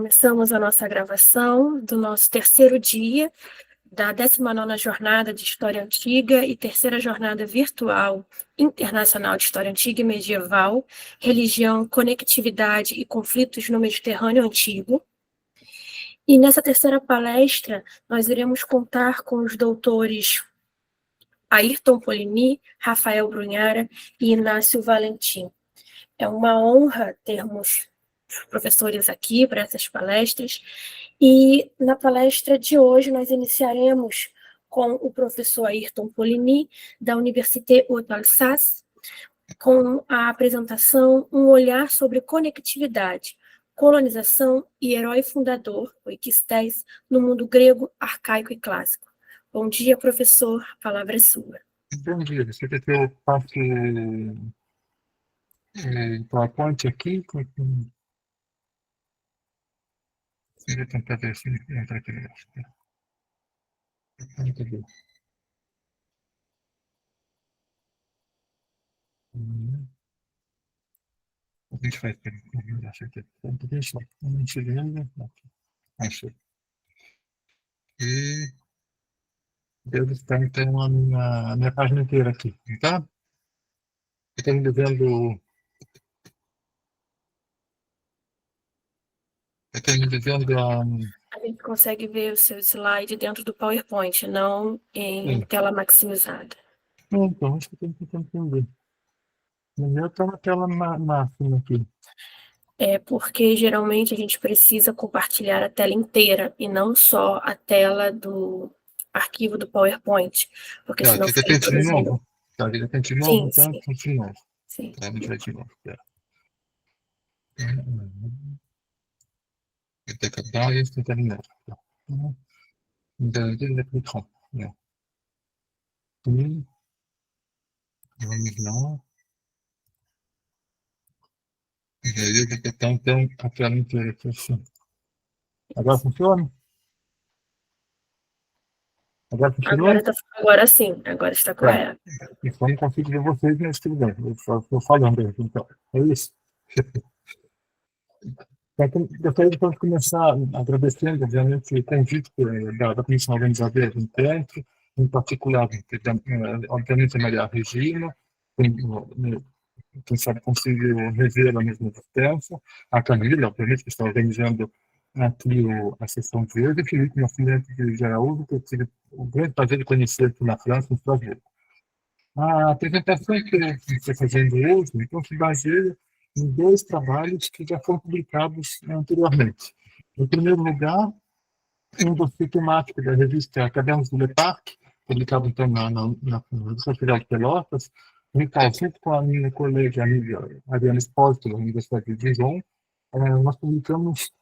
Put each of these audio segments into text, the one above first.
Começamos a nossa gravação do nosso terceiro dia da 19ª Jornada de História Antiga e terceira Jornada Virtual Internacional de História Antiga e Medieval, Religião, Conectividade e Conflitos no Mediterrâneo Antigo. E nessa terceira palestra, nós iremos contar com os doutores Ayrton Poligny, Rafael Brunhara e Inácio Valentim. É uma honra termos os professores aqui para essas palestras. E na palestra de hoje nós iniciaremos com o professor Ayrton Poligny, da Université Haute-Alsace, com a apresentação Um Olhar sobre Conectividade, Colonização e Herói Fundador, o Oikistes, no Mundo Grego, Arcaico e Clássico. Bom dia, professor, a palavra é sua. Bom dia, você quer que eu passe o PowerPoint aqui? Eu vou tentar ver se entra aqui no cadê? A gente vai ter que achar aqui. Deixa eu não te lembro. Achei. E deve estar então a minha página inteira aqui, tá? Eu estou ainda vendo. Eu estou ainda vendo A gente consegue ver o seu slide dentro do PowerPoint, não em tela maximizada. Então, acho que eu tenho que entender. O meu está na tela máxima aqui. É porque geralmente a gente precisa compartilhar a tela inteira e não só a tela do arquivo do PowerPoint, porque senão Aqui fica de novo. intrusivo. Tá, aqui de novo, Sim, então sim, de novo. sim. Tá, a gente vai de novo. Décadent est déterminant. De l'écran. Vamos lá. E aí, então, a tela inteira aqui assim. Agora funciona? Agora funcionou? Agora sim, agora está Tá. correto. Então não consigo ver vocês, mas tudo bem. Eu só estou falando aí, então. É isso. Então, gostaria de começar agradecendo, obviamente, o convite da Comissão Organizadora do encontro, em particular, obviamente, a Maria Regina, quem sabe conseguiu rever a mesma distância, a Camila, obviamente, que está organizando aqui a sessão de hoje, e Felipe Nascimento de Araújo, que eu tive o grande prazer de conhecer aqui na França, em Estrasburgo. A apresentação que eu estou fazendo hoje, então, se baseia em dois trabalhos que já foram publicados anteriormente. Em primeiro lugar, um dossiê temático da revista Cadernos do Le Parc, publicado então na Revista Federal de Pelotas, no qual, junto com a minha colega amiga Adriana Espósito, da Universidade de Dijon, nós publicamos,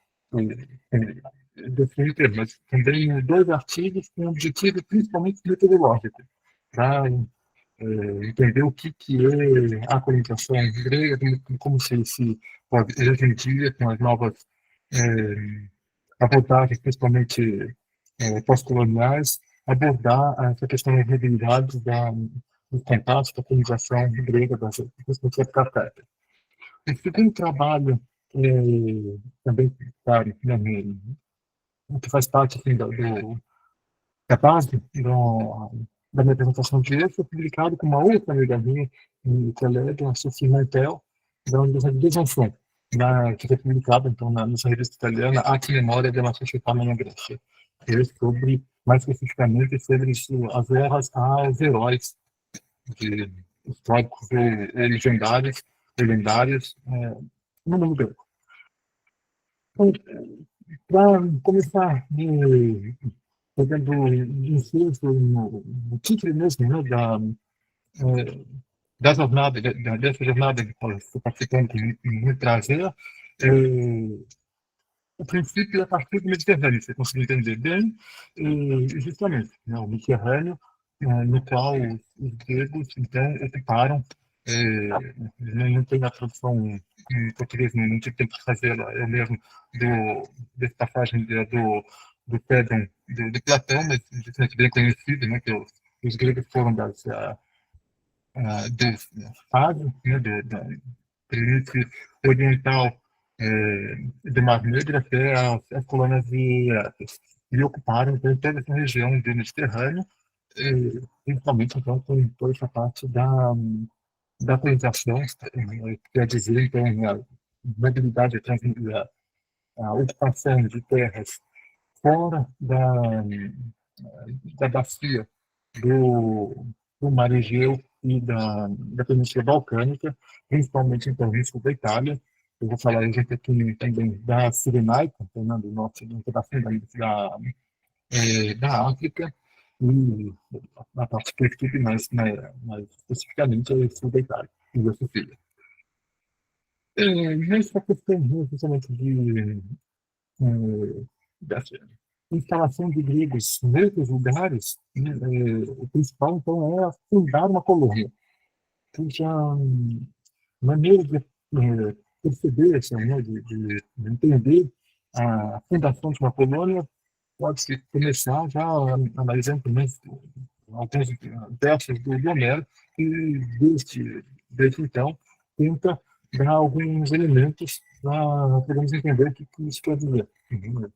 definitivamente, mas também dois artigos com objetivo principalmente metodológico, para entender o que é a colonização grega, como se pode, hoje em dia, com as novas abordagens, principalmente pós-coloniais, abordar essa questão das realidades dos contatos da colonização grega das sociedades caféticas. O segundo trabalho, também que faz parte assim, da base da minha apresentação de hoje, foi publicado com uma outra amiga minha, colega, a Sofia Mantel, da Universidade de Besançon, que foi publicado então, nessa revista italiana, Arte e Memória della Società na Grécia, que é sobre, mais especificamente, sobre as honras aos heróis históricos ou lendários no mundo grego. Então, para começar, pegando inciso no título mesmo, né, da jornada, dessa jornada que estou participando, me trazer, o princípio é a partir do Mediterrâneo, você conseguiu entender bem, justamente, né, o Mediterrâneo, no qual os gregos, então, ocuparam, não tem a tradução em português, não tive tempo de fazer ela, eu mesmo, dessa passagem do Fédon, de Platão, mas justamente bem conhecido, né, que os gregos foram das fases, né, da planície oriental do Mar Negro até as colônias iraquias. E ocuparam então, toda essa região do Mediterrâneo, principalmente então, com toda essa parte da colonização, quer dizer, então, a mobilidade, a ocupação de terras fora da bacia do, do Mar Egeu e da Península Balcânica, principalmente então isso da Itália. Eu vou falar hoje um pouquinho também da Cirenaica, do norte, um pedacinho da África, e a parte que eu estudo mais especificamente é o sul da Itália e da Sicília. Nessa questão justamente dessa instalação de gregos em outros lugares, né, o principal, então, é fundar uma colônia. Cuja maneira de perceber, assim, né, de entender a fundação de uma colônia pode-se começar já analisando também alguns versos do Homero, que desde então tenta dar alguns elementos para podermos entender o que isso quer dizer. No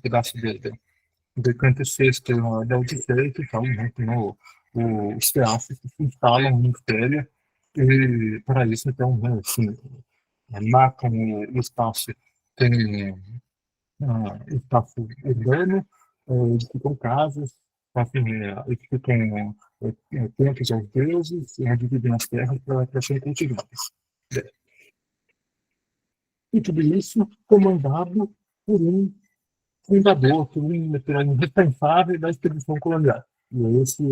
pedaço do canto sexto da Odisseia, que fala, né, que os teatros se instalam em Félia, e para isso, então, né, assim, marcam o espaço, tem espaço urbano, edificam casas, edificam templos aos deuses, dividem as terras para serem cultivadas. E tudo isso comandado por um fundador, por um responsável da expedição colonial. E é esse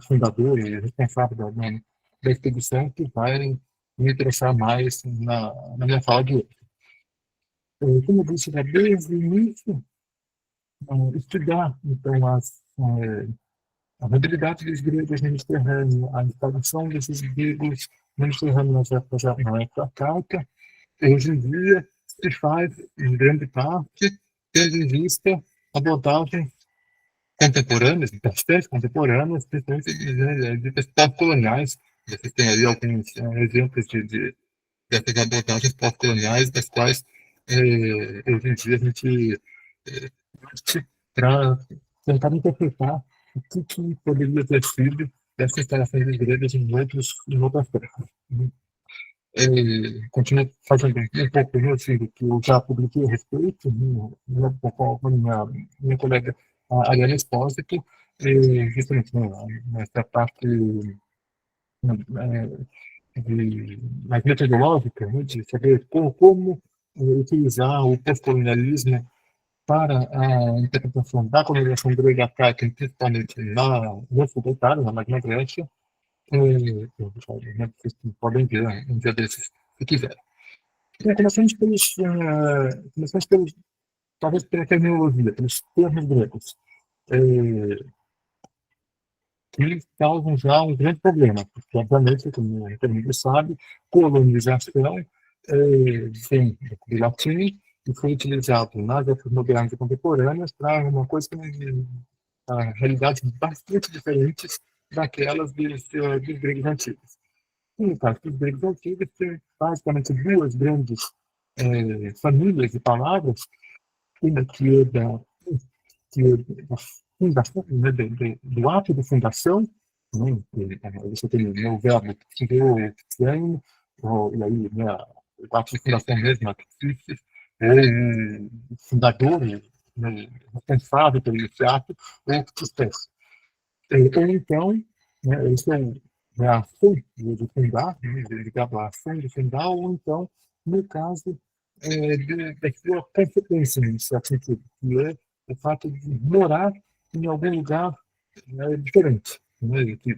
fundador e responsável da expedição que vai me interessar mais na minha fala de hoje. Como eu disse, desde o início, estudar então a mobilidade dos gregos no Mediterrâneo, a instalação desses gregos no Mediterrâneo na época arcaica, hoje em dia se faz, em grande parte, tendo em vista abordagens contemporâneas, bastante contemporâneas, principalmente de pós-coloniais. Você tem aí alguns exemplos dessas abordagens pós-coloniais, das quais hoje em dia a gente para tentar interpretar o que poderia ter sido dessas instalações igrejas em outras terras. Continuo fazendo um pouco assim, do que eu já publiquei a respeito, com a minha colega Ariana Espósito, justamente nessa parte mais metodológica, né, de saber como utilizar o pós-colonialismo para a interpretação da colonização grega arcaica, principalmente no sul da Itália, na Magna Grécia, vocês podem ver um dia desses, se quiser. Então, começamos talvez pela terminologia, pelos termos gregos, que causam já um grande problema, porque, obviamente, como todo mundo sabe, colonização vem do latim e foi utilizado nas épocas modernas e contemporâneas para uma coisa que realidades bastante diferentes daquelas dos gregos antigos. E, no caso dos gregos antigos, tem basicamente duas grandes famílias de palavras, uma que é da fundação, né, do ato de fundação, né, você tem o verbo criou, e aí, né, o ato de fundação mesmo, ou o fundador, né, responsável pelo ato, ou sucesso. Ou então, né, esse é a ação de fundar, né, ligado à ação de fundar, ou então, no caso, da sua consequência, nesse sentido, que é o fato de morar em algum lugar diferente, né, que,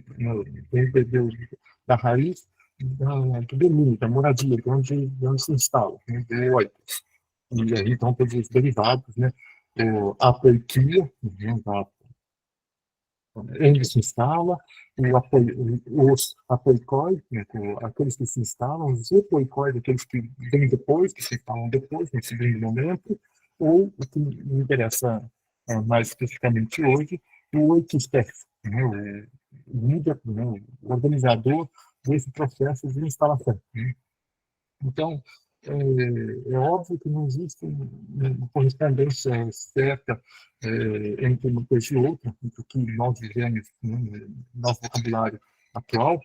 da raiz do domínio, da moradia, de onde se instala, né, do oikos. E aí, então, todos os derivados, né, a apoiquia, né, onde se instala, os apoicóis, né, aqueles que se instalam, os epoicóis, aqueles que vêm depois, que se instalam depois, nesse segundo momento, ou o que me interessa mais especificamente hoje, o oikistef, né, o líder, né, o organizador desse processo de instalação. Né. Então, é óbvio que não existe uma correspondência certa entre uma coisa e outra, entre o que nós vivemos no nosso vocabulário atual,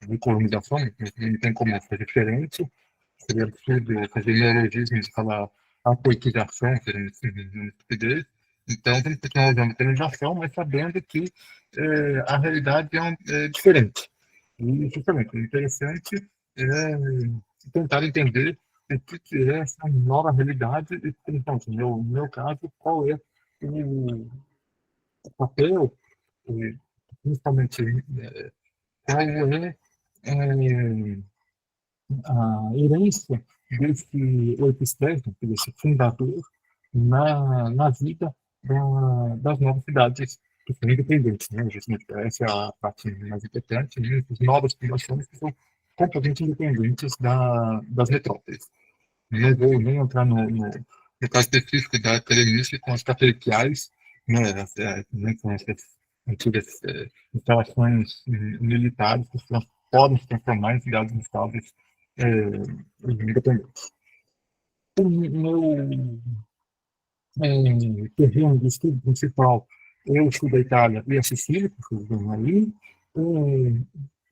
de colonização, não tem como ser diferente, seria absurdo fazer neologismo de falar apoetização, seria uma estupidez. Então, tem que continuar usando a colonização, mas sabendo que a realidade é diferente. E, justamente, o interessante é tentar entender o que é essa nova realidade e, principalmente, no meu caso, qual é o papel, principalmente, qual é a herança desse epistério, desse fundador, na vida das novas cidades que são independentes. Né? Justamente, essa é a parte mais importante, né? As novas populações que são completamente independentes das metrópoles. Não vou nem entrar no caso específico da academia com as catequiais, né, né, com essas antigas instalações militares que podem se transformar em cidades-estados independentes. O meu terreno de estudo principal é o sul da Itália e a Sicília, que eu ali,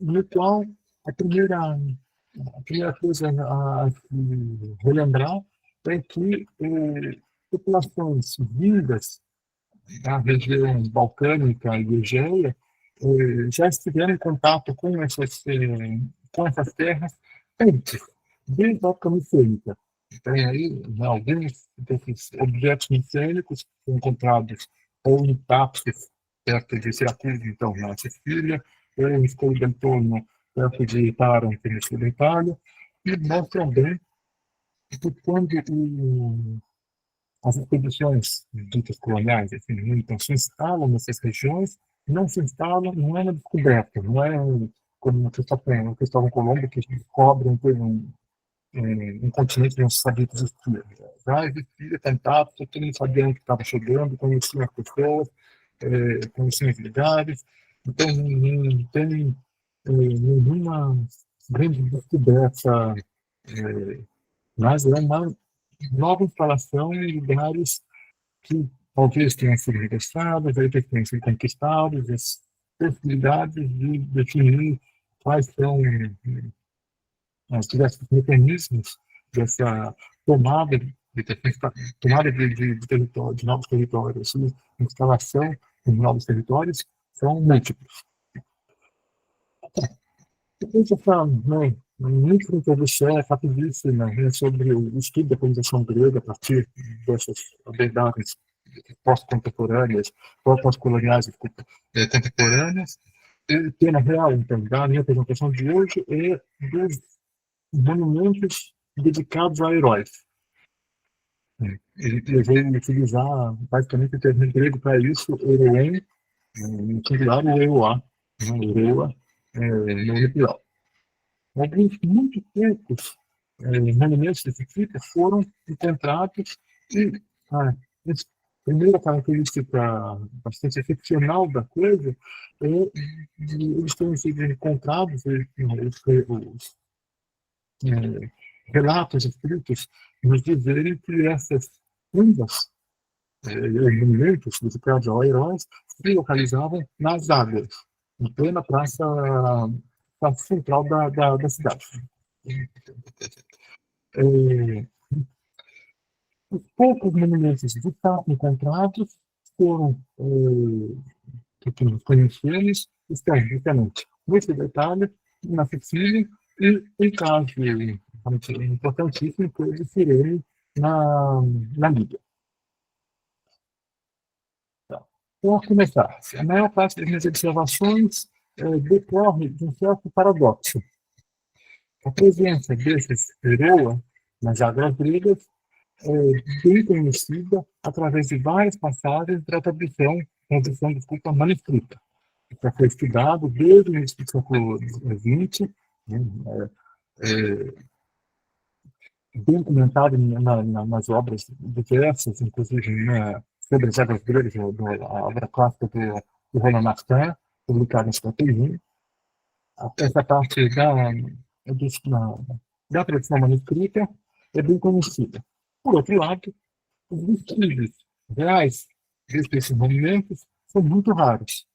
no qual a primeira coisa a se relembrar é que populações vindas da região balcânica e Egeia já estiveram em contato com essas terras antes, desde a época micênica. Tem aí alguns desses objetos micênicos encontrados ou em Tapsos, perto de Siracusa, então, na Sicília, ou em Scolo d'Antonio, perto de Taranto, no sul da Itália, e mostram bem que quando as expedições ditas coloniais, assim, então, se instalam nessas regiões, não se instalam, não é na descoberta, não é como o Cristóvão Colombo que descobre um continente que não se sabia que existia. Já existia contato, todo mundo sabia onde estava chegando, conhecia as pessoas, conhecia os lugares, então não tem nenhuma grande descoberta, mas é uma nova instalação em lugares que talvez tenham sido regressados, aí tenham sido conquistados, as possibilidades de definir quais são os diversos mecanismos dessa tomada de território, de novos territórios e instalação em novos territórios são múltiplos. Depois dessa micro-introdução rapidíssima sobre o estudo da colonização grega a partir dessas abordagens pós-contemporâneas, pós-coloniais, contemporâneas, o tema real, então, da minha apresentação de hoje é dos monumentos dedicados a heróis. Eu vou utilizar basicamente o termo grego para isso, heroen, no singular, o eoá, heroa, no plural. Alguns muito poucos monumentos desse tipo foram encontrados e a primeira característica bastante excepcional da coisa é de eles terem sido encontrados, os relatos escritos nos dizerem que essas tumbas, monumentos dedicados a heróis, se localizavam nas águas, em plena praça central da cidade. Os poucos monumentos de fato encontrados foram que nós conhecemos, estão justamente nesse detalhe, na Sicília, e um caso importantíssimo que é o de Cirene, na Líbia. Então, para começar, a maior parte das minhas observações decorre de um certo paradoxo. A presença desses heróis nas águas gregas bem conhecida através de várias passagens da tradução manuscrita. Já foi estudado desde o início do século XX, né, bem comentado nas obras diversas, inclusive sobre as águas gregas, a obra clássica do Roland Martin, publicada em 51. Essa parte da tradução manuscrita é bem conhecida. Por outro lado, os vestígios reais desses monumentos são muito raros.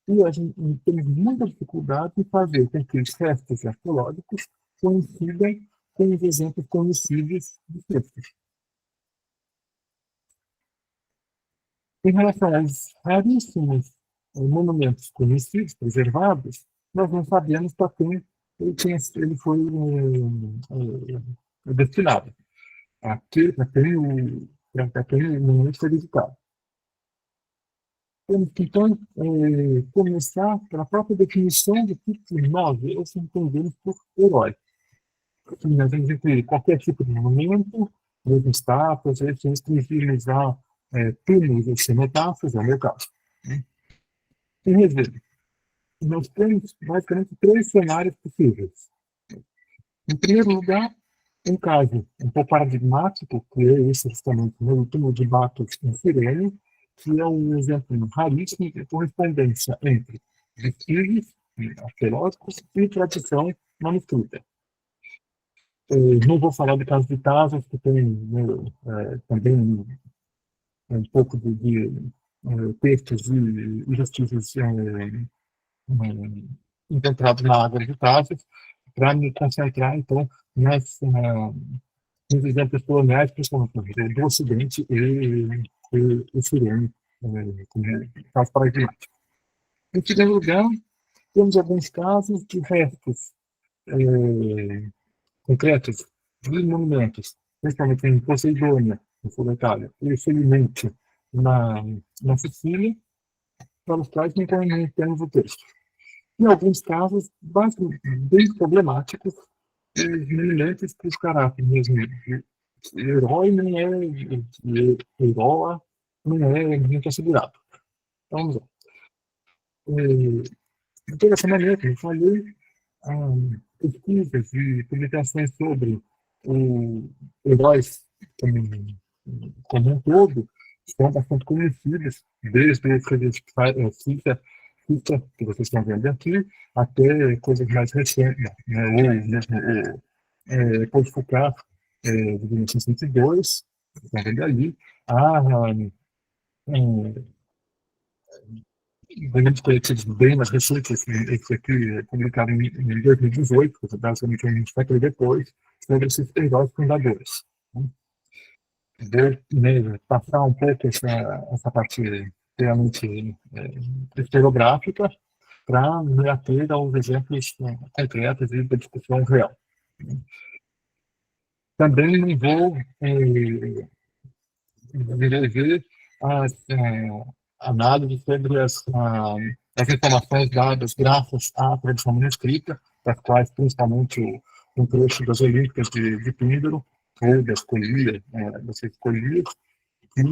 E a gente tem muita dificuldade em fazer com que os restos arqueológicos coincidam com os exemplos conhecidos de textos. Em relação aos raríssimos monumentos conhecidos, preservados, nós não sabemos para quem ele foi destinado, para quem o monumento foi dedicado. Temos que, então, começar pela própria definição do que nós entendemos por herói. Nós vamos incluir qualquer tipo de monumento, mesmo estátuas, sem utilizar túmulos ou cenotáfios, é o meu caso. Em resumo, nós temos basicamente três cenários possíveis. Em primeiro lugar, um caso um pouco paradigmático, que é esse justamente no túmulo de Batos em Cirene, que é um exemplo raríssimo de correspondência entre vestígios arqueológicos e tradição manuscrita. Não vou falar do caso de Tazos, que tem também um pouco de textos e vestígios encontrados na água de Tazos, para me concentrar, então, nos exemplos coloniais, principalmente do Ocidente e Cirene, como caso paradigmático. Em segundo lugar, temos alguns casos de restos concretos de monumentos, principalmente em Poseidônia, no sul da Itália, e Felimente, na Sicília, para os quais não temos o texto. Em alguns casos, bem problemáticos, os monumentos que os caráter mesmo de herói nem é herói, não é muito assegurado. Então, vamos lá. De toda essa maneira, como eu falei, pesquisas e publicações sobre heróis como um todo são bastante conhecidas, desde o que a gente cita, que vocês estão vendo aqui, até coisas mais recentes, né? Ou mesmo Paul Foucault, de 1962, estão vendo ali, Grandes coletidos bem mais recentes, esse aqui publicado em 2018, basicamente um século depois, sobre esses heróis fundadores. Vou passar um pouco essa parte realmente historiográfica para me ater aos exemplos concretos e da discussão real. Também não vou dirigir as análises sobre as informações dadas graças à tradição manuscrita, das quais principalmente um trecho das Olímpicas de Píndaro, ou das Escolias, que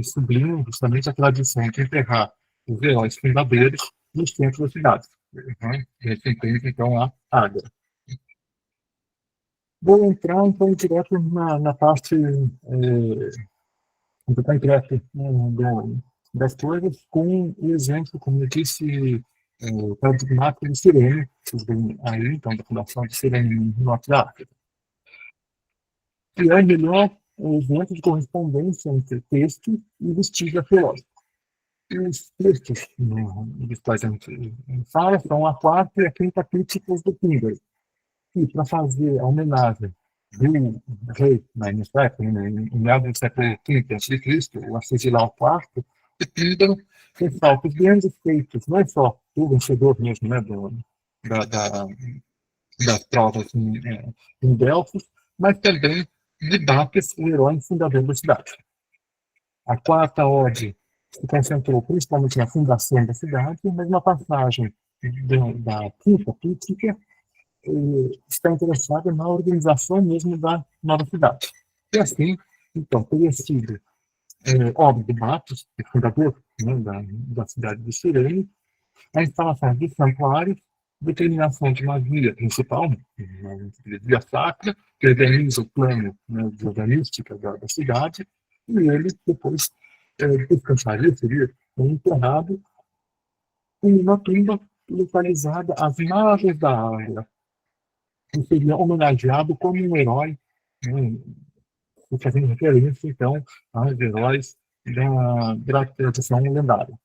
sublinham justamente a tradição de enterrar os heróis fundadores nos centros das cidades. Esse entende, então, a Ágora. Vou entrar, então, direto na parte direto das coisas, com o exemplo, como eu disse, paradigmático de Cirene, vocês veem aí, então, da fundação de Cirene no norte da África. Que é o melhor exemplo de correspondência entre texto e vestígio arqueológico. E os textos dos quais a gente fala são a quarta e a quinta críticas do Píndaro. E para fazer a homenagem do rei, nessa época, em meados do século V a.C., o Arcesilao IV, o Píndaro ressalta os grandes feitos, não só do vencedor mesmo, né, das provas em Delfos, mas também de Bacchus, o herói fundador da cidade. A quarta ode se concentrou principalmente na fundação da cidade, mas uma passagem da quinta crítica está interessada na organização mesmo da nova cidade. E assim, então, teria sido obra de Bacchus, fundador, né, da cidade de Cirene, a instalação de santuários, determinação de uma via principal, uma via sacra, que organiza o plano, né, de urbanística da cidade, e ele depois descansaria, seria enterrado em uma tumba localizada às margens da água, que seria homenageado como um herói, né, fazendo referência, então, aos heróis da tradição lendária.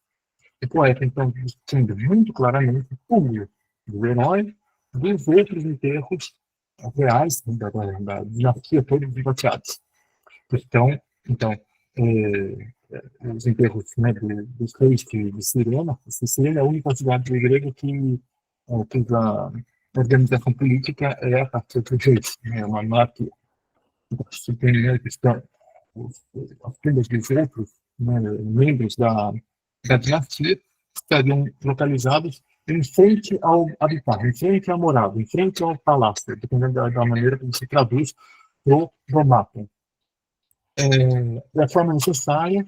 O poeta, então, distingue muito claramente o túmulo do herói dos outros enterros reais da dinastia todos divorciados. Então, os enterros, né, dos reis de Cirene. Cirene é a única cidade grega que cuja organização política é a partir dos reis, né, uma monarquia. Se tem, né, que estão as tumbas dos outros, né, membros da dinastia estariam localizados em frente ao habitat, em frente à morada, em frente ao palácio, dependendo da maneira como se traduz pro mapa. Da forma necessária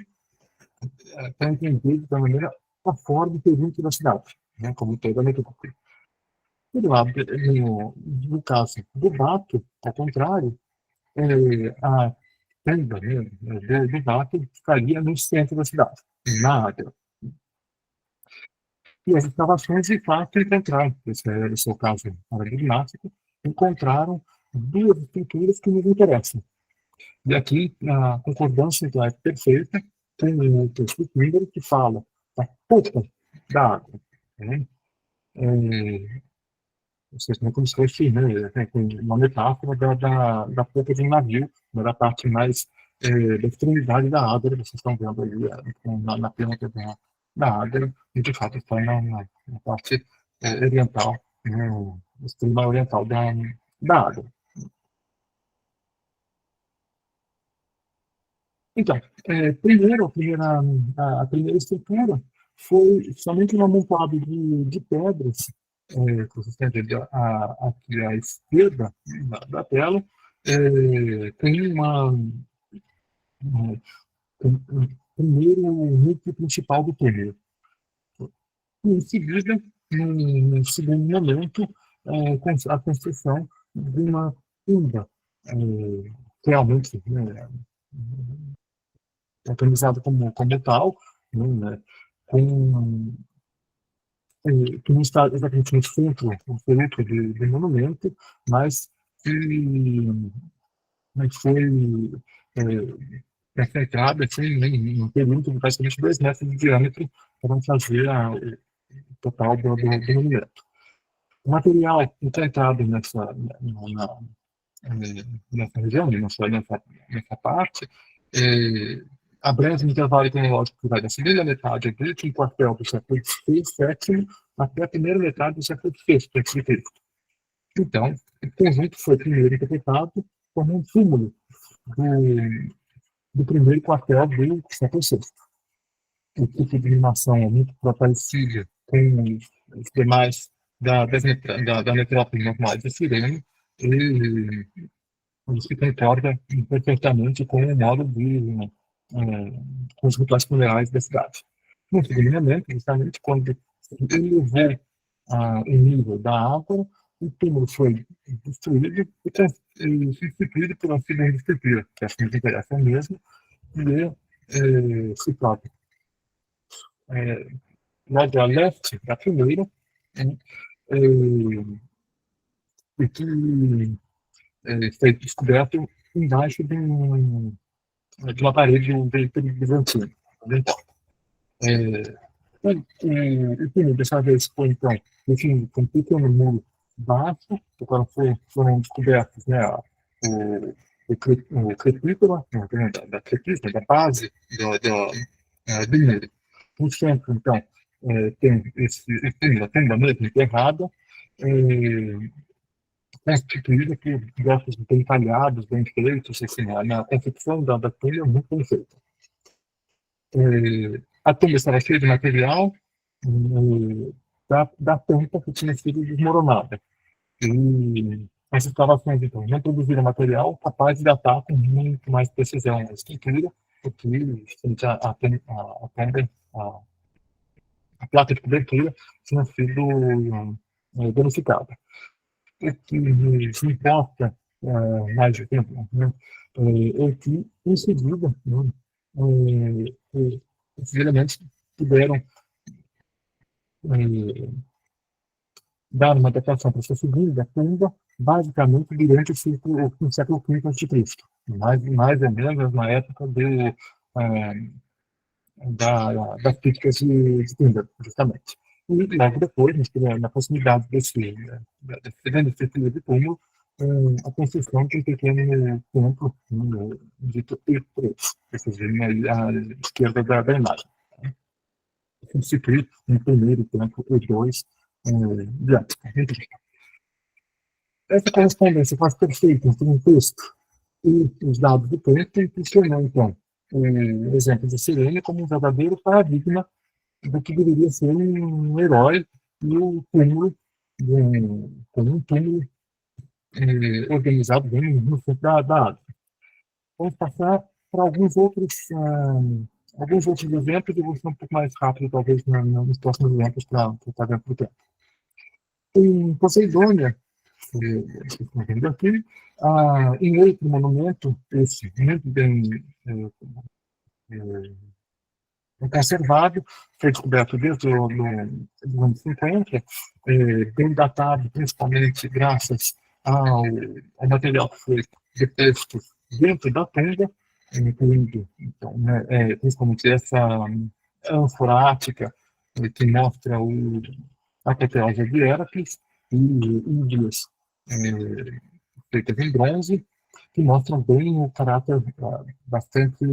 para entender da maneira a forma e perímetro da cidade, né, como toda a metrópole. No caso do Bato, ao contrário, a tenda, né, do Bato ficaria no centro da cidade, na área. E as escavações, de fato, encontraram, esse é o caso paradigmático, encontraram duas estruturas que nos interessam. E aqui a concordância é perfeita com o texto número que fala da polpa da água. Né? Vocês não como se fosse, né, uma metáfora da polpa de um navio, né, da parte mais da extremidade da água, vocês estão vendo ali na planta da água, e de fato está na parte oriental, no extremo oriental da água. Então, a primeira estrutura foi somente um amontoado de pedras, que vocês têm aqui à esquerda da tela, tem um primeiro núcleo principal do túnel. Em seguida, num segundo momento, a construção de uma tumba, realmente, né, organizado como tal, né, com, que não está exatamente no centro absoluto do monumento, mas que foi perfeitado assim, em um perímetro de praticamente 2 metros de diâmetro para fazer o total do monumento. O material encontrado nessa região, nessa parte, abrange um intervalo cronológico que vai da segunda metade do último quartel do século VI até a primeira metade do século VI a.C. Então, o conjunto foi primeiro interpretado como um túmulo do primeiro quartel do século VI. O tipo de iluminação é muito parecida com os demais da metrópole normais de Cirene, e isso concorda perfeitamente com o modo com os rituais funerais da cidade. No segundo momento, justamente quando elevou o nível da água, o túmulo foi destruído e substituído por uma segunda estrutura, que acho que nos interessa mesmo, e situado logo a leste da primeira, né, e que foi descoberto embaixo de uma parede bizantina. O túmulo dessa vez foi, então, definido com um pequeno muro baixo, do qual foram descobertos, né, o crepícola, da crepícola, da base do muro. No centro, então, tem a tumba mesmo enterrada, constituída por blocos bem talhados, bem feitos, assim, na concepção da tumba é muito bem feita. A tumba estava cheia de material da tampa que tinha sido desmoronada. E as escavações, então, não produziram material capaz de datar com muito mais precisão a estrutura, porque a placa de cobertura tinha sido danificada. O que se importa mais de tempo, né, é que, em seguida, né, esses elementos puderam dar uma datação para essa segunda tumba basicamente durante o século V a.C., mais ou menos na época das críticas de Tinder, justamente. E logo depois, na proximidade desse grande estrutura de túmulo, a construção de um pequeno templo dito E3, que vocês veem aí à esquerda da imagem. Substitui um primeiro templo E2 de antes. Essa correspondência faz perfeita entre um texto e os dados do tempo e funcionou, então, o exemplo de Cirene como um verdadeiro paradigma do que deveria ser um herói e o túmulo, como um túmulo organizado bem no centro da área. Vamos passar para alguns outros exemplos e vou ser um pouco mais rápido, talvez, nos próximos exemplos para estar dentro do tempo. Em Poseidônia, vocês estão vendo aqui, em outro monumento, esse muito bem conservado, foi descoberto desde os anos 50, bem datado, principalmente graças ao material que foi deposto dentro da tumba, incluindo, então, principalmente essa ânfora ática que mostra a apoteose de Héracles e ídolos feitas em bronze, que mostram bem o caráter bastante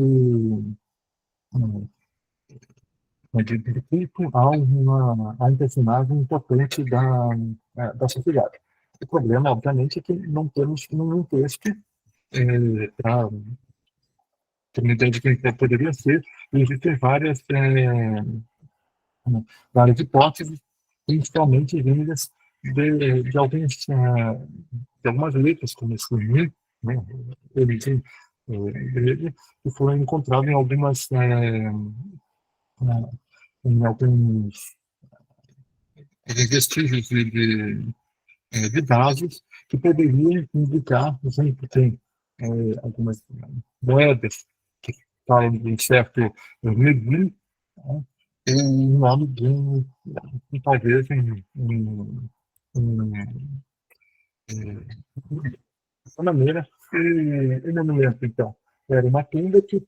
de culto a um personagem importante da sociedade. O problema, obviamente, é que não temos nenhum texto para ter uma ideia de quem poderia ser, e existem várias hipóteses, principalmente vindas de algumas letras, como esse livro, né, origem grega, que foram encontradas em alguns vestígios de dados que poderiam indicar, por exemplo, tem algumas moedas que falam de um certo Medin, né, e o nome talvez uma maneira, e não me lembro então, era uma tumba que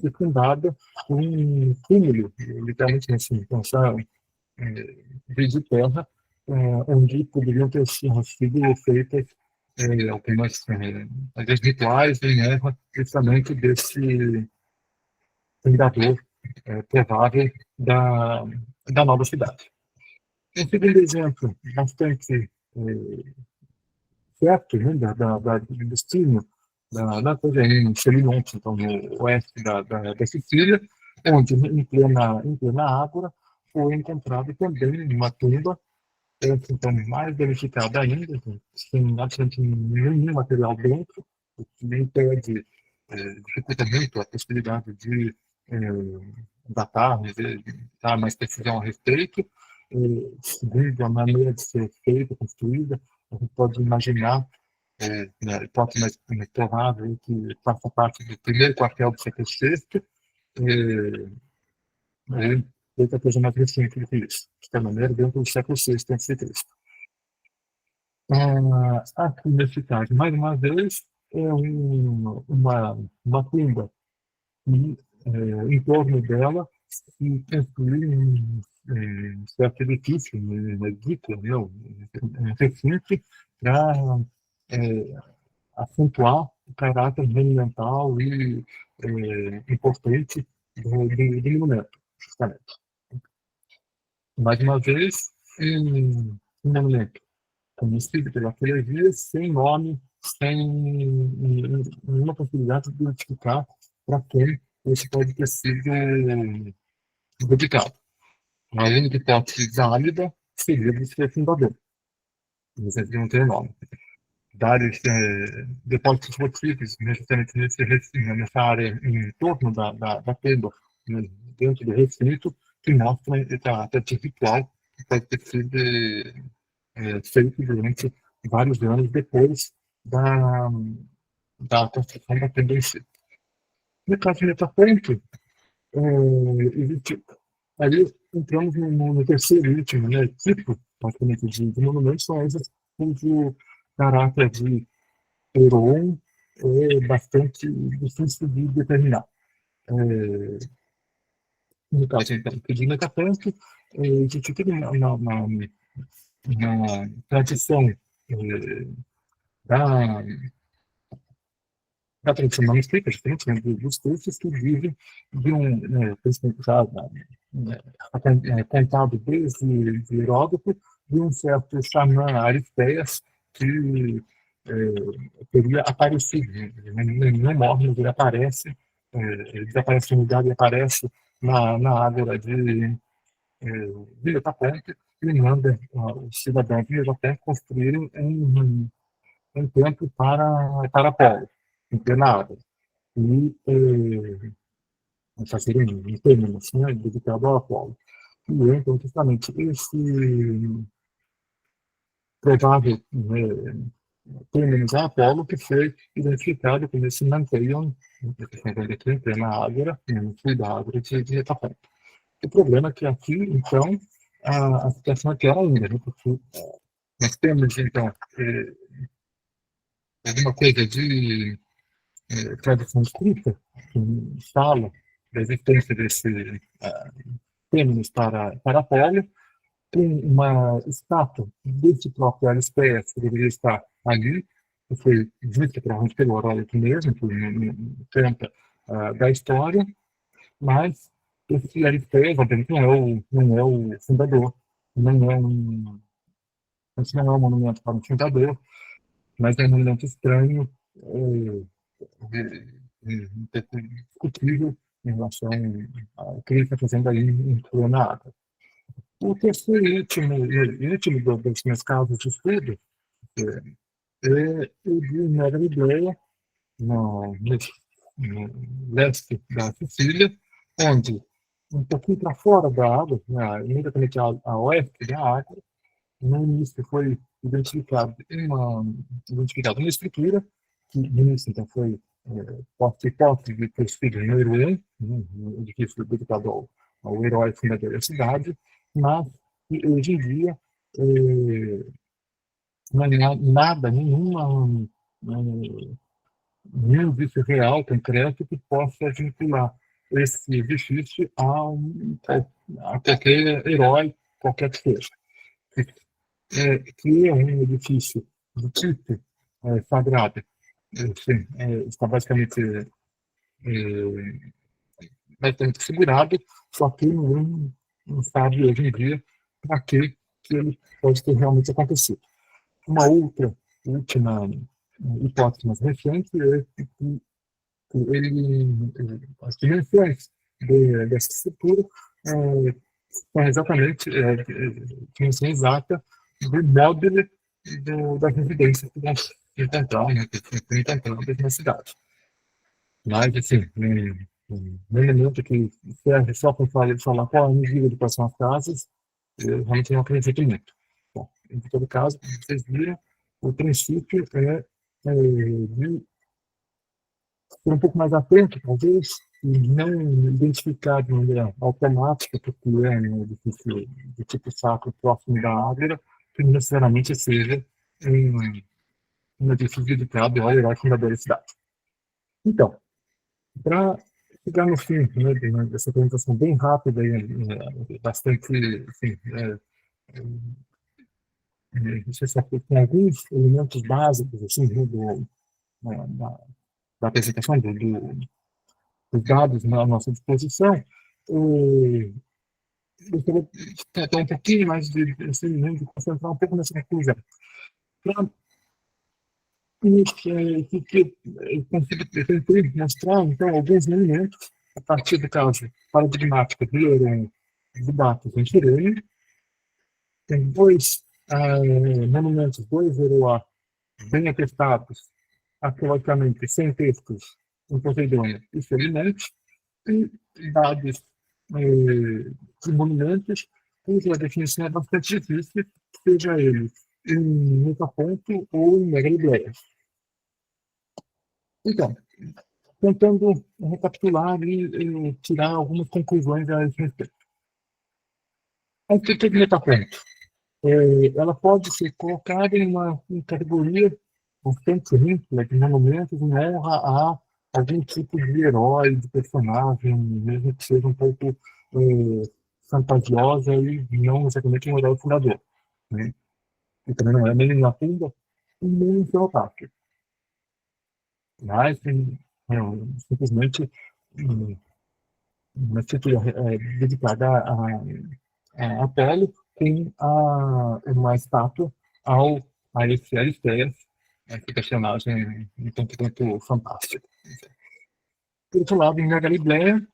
circundada por um túmulo, literalmente assim, pensar de terra, onde poderiam ter sido feitas algumas às vezes, rituais em honra justamente desse fundador provável da nova cidade. Um segundo exemplo bastante certo, né, do destino da coisa em Selinonte, então no oeste da Sicília, onde em plena Ágora foi encontrado também uma tumba, então mais danificada ainda, sem absolutamente nenhum material dentro, o que nem impede, dificulta muito a possibilidade de datar, de dar mais precisão a respeito, segundo a maneira de ser feita, construída, a gente pode imaginar, a hipótese mais provável que faça parte do primeiro quartel do século VI, ou outra coisa mais recente do que isso, de qualquer maneira, dentro do século VI a.C. Aqui nesse caso, mais uma vez, é uma tumba e em torno dela se construir certo edifício, dito, um recinto para acentuar o caráter monumental e importante do monumento, justamente. Mais uma vez, um monumento conhecido pela arqueologia, sem nome, sem nenhuma possibilidade de identificar para quem esse pode ter sido dedicado. A única hipótese válida seria de ser fundador, mas ele não tem nome. Vários depósitos rotíferos, necessariamente nessa área em torno da pedra, né, dentro do recinto, que mostram esse caráter ritual que pode ter sido feito durante vários anos depois da construção da pedra em si. No caso de Metaponto, existe, aí entramos no terceiro e último, né, tipo, praticamente, de monumentos, são esses cujo caráter de Heron é bastante difícil de determinar. No caso, então, que de Metaponto, existe toda uma tradição da, da tradição manuscrita, diferente, né, dos textos que vivem de principalmente já contado desde Heródoto, de um certo xamã Aristeias que teria aparecido, ele não morre, mas ele aparece, ele desaparece no lugar e aparece na ágora de Metaponto e manda os cidadãos de Metaponto construírem um templo para Apolo, em plena água. E fazer um termo assim, dedicado ao Apolo. E então, justamente, esse provável termo a Apolo que foi identificado como esse Manteion, aqui em plena Ágora, no sul da Ágora de Metaponto. O problema é que aqui, então, a situação é pior ainda, né? Porque nós temos, então, alguma coisa de tradição escrita que fala da existência desse tênis para Apolo, tem uma estátua desse próprio Aristeias, que deveria estar ali, que foi vista provavelmente pelo Heródoto mesmo, que não conta da história, mas esse Aristeias, obviamente, não é o fundador, não é um, esse não é um monumento para o fundador, mas é um monumento estranho, discutível em relação ao que ele está fazendo aí em Cuernavaca. O terceiro e último dos meus casos de estudo é o de Nova Libéia, no leste da Sicília, onde, um pouquinho para fora da água, imediatamente a oeste da água, no início foi identificada uma estrutura, que no início então foi hipótese de ter sido número um edifício dedicado ao herói fundador da cidade, mas que hoje em dia não há nada, nenhum indício real, concreto, que possa vincular esse edifício a qualquer herói, qualquer que seja. Que é um edifício do tipo sagrado, está basicamente segurado, só que não sabe hoje em dia para que ele pode ter realmente acontecido. Uma outra, última hipótese mais recente é que as dimensões dessa estrutura são exatamente dimensão exata do módulo da residência que nós encontramos, na cidade. Mas, assim, um elemento que serve só para falar qual a medida de quais são as casas, eu realmente não acredito muito. Bom, em todo caso, como vocês viram, o princípio de ser um pouco mais atento, talvez, e não identificar de maneira automática porque é um edifício de tipo sacro próximo da Ágora, que necessariamente seja um edifício dedicado ao herói fundador da cidade. Então, para chegar no fim, dessa apresentação bem rápida e bastante, assim, não sei se tem alguns elementos básicos assim, da apresentação dos dados na nossa disposição, gostaria de ter um pouquinho mais de concentrar um pouco nessa conclusão. Para que eu consigo mostrar, então, alguns elementos, a partir do caso paradigmático de dados em Cirene. Tem dois monumentos, dois EROA bem atestados, arqueologicamente, sem textos em Poseidônia e Selinete, e dados de monumentos cuja definição é bastante difícil, seja ele em Metaponto ou em Megalibéia. Então, tentando recapitular e tirar algumas conclusões a esse respeito. O que é Metaponto? ela pode ser colocada em uma categoria bastante ampla de monumentos em honra a algum tipo de herói, de personagem, mesmo que seja um pouco fantasiosa e não exatamente um herói fundador. Né? E também não é nem na tumba e nem em seu ataque. Mas simplesmente uma estrutura dedicada a Apolo com uma estátua a esse Aristeias, esse personagem um tanto quanto fantástico. Por outro lado, na Galileia,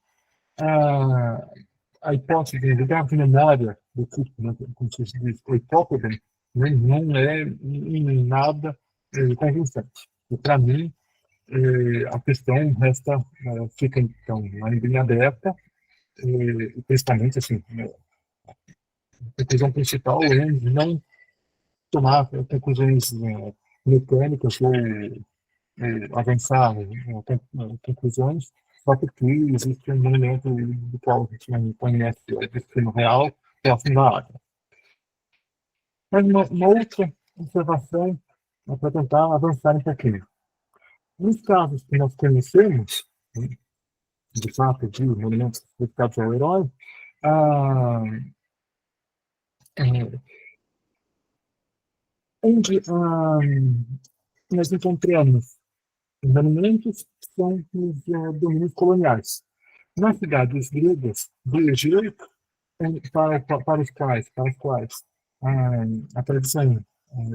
a, a hipótese de lugar de memória do tipo, né, como se diz, o hipótese, né, não é em nada convincente. E, para mim, a questão fica, então, ainda em aberta, principalmente, assim, né, a conclusão principal é não tomar conclusões mecânicas ou avançar conclusões só porque existe um momento do qual a gente não conhece o destino real próximo da área. Mas uma outra observação para tentar avançar um pouquinho. Nos casos que nós conhecemos, de fato, de monumentos dedicados ao herói, ah, é, onde nós encontramos monumentos que são os domínios coloniais. Nas cidades gregas do Egito, para os quais a tradição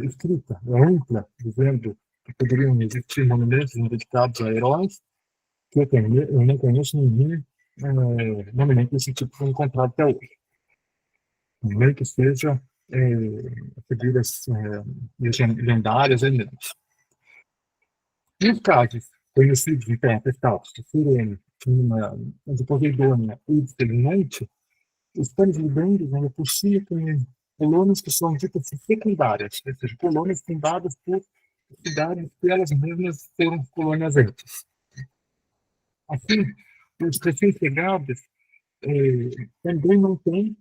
escrita é ampla, dizendo que poderiam existir monumentos dedicados a heróis, que eu não conheço nenhum monumento desse tipo foi encontrado até hoje. Nem que seja figuras lendárias e menos. Nos casos conhecidos em tempestades de Sirene, de Poseidônia e de Selinante, os panos librendos ainda possuem colônias que são ditas secundárias, ou seja, colônias fundadas por cidades que elas mesmas foram colônias antes. Assim, os recém-chegados também não têm,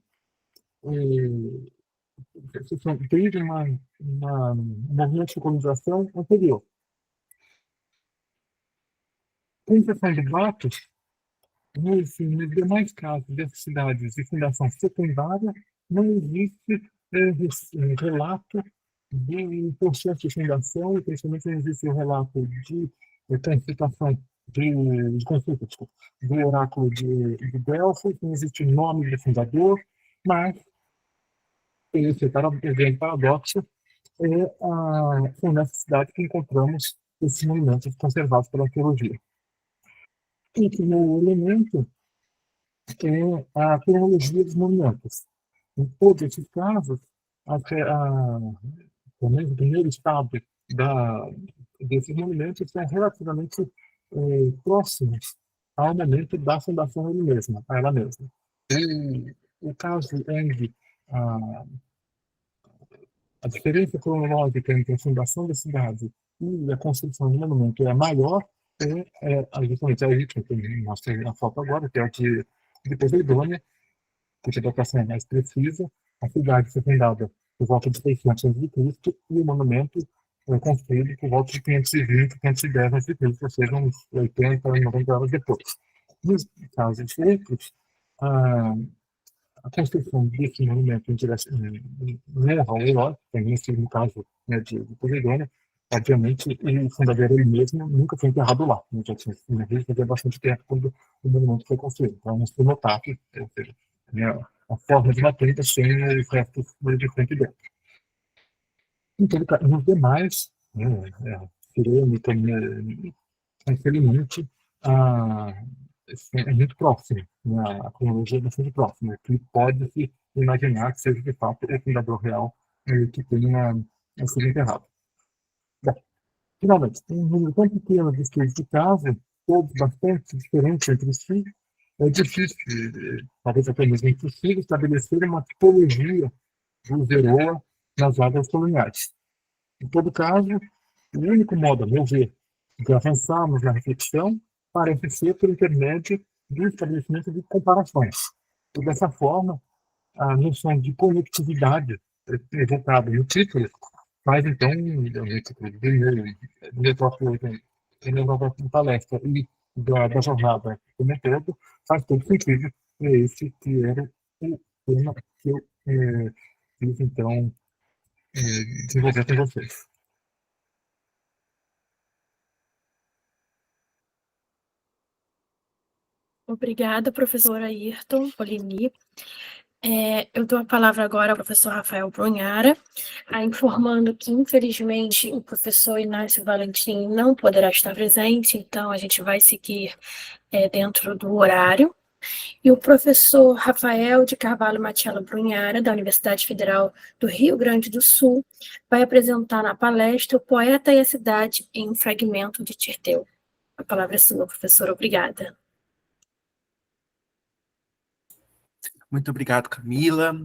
desde um movimento de colonização anterior. Com exceção de Batos, nos demais casos dessas cidades de fundação secundária, não existe relato de processo de fundação, e principalmente não existe o relato de transitação de conflito do oráculo de Delfos, não existe o nome do fundador, mas esse grande paradoxo são nessas cidades que encontramos esses monumentos conservados pela arqueologia. E o elemento é a cronologia dos monumentos. Em todos esses casos, pelo menos o primeiro estado desses monumentos são relativamente próximos ao momento da fundação a ela mesma. E o caso onde a diferença cronológica entre a fundação da cidade e a construção do monumento é maior, justamente a última que nós temos na foto agora, que é a de Poseidônia, que a datação é mais precisa. A cidade foi fundada por volta de 600 a.C. e o monumento foi construído por volta de 520, 510 a.C., ou seja, uns 80, 90 anos depois. Nos casos outros, a construção desse monumento em honra ao herói, também no caso de Poseidônia, obviamente, o fundador ele mesmo nunca foi enterrado lá. Já tinha sido fazia bastante tempo quando o monumento foi construído. Então, um cenotáfio, ou seja, a forma de uma tenda sem os restos de frente dentro. Então, nos demais, cerâmica, infelizmente, é muito próximo, a cronologia é bastante próxima, que pode-se imaginar que seja de fato o fundador real que tenha sido enterrado. Bom, finalmente, tem um número tão pequeno de estudos de caso, todos bastante diferentes entre si, é difícil, talvez até mesmo impossível, estabelecer uma tipologia do Zeroa nas áreas coloniais. Em todo caso, o único modo, a meu ver, de avançarmos na reflexão parece ser por intermédio do estabelecimento de comparações. E dessa forma, a noção de conectividade evocado no título, mas então, no título do próprio palestra e da jornada como um todo, faz todo sentido, é esse que era o tema que eu quis, então, desenvolver com vocês. Obrigada, professora Ayrton Polini. Eu dou a palavra agora ao professor Rafael Brunhara, informando que, infelizmente, o professor Inácio Valentim não poderá estar presente, então a gente vai seguir dentro do horário. E o professor Rafael de Carvalho Matiello Brunhara, da Universidade Federal do Rio Grande do Sul, vai apresentar na palestra O Poeta e a Cidade em um Fragmento de Tirteu. A palavra é sua, professor. Obrigada. Muito obrigado, Camila.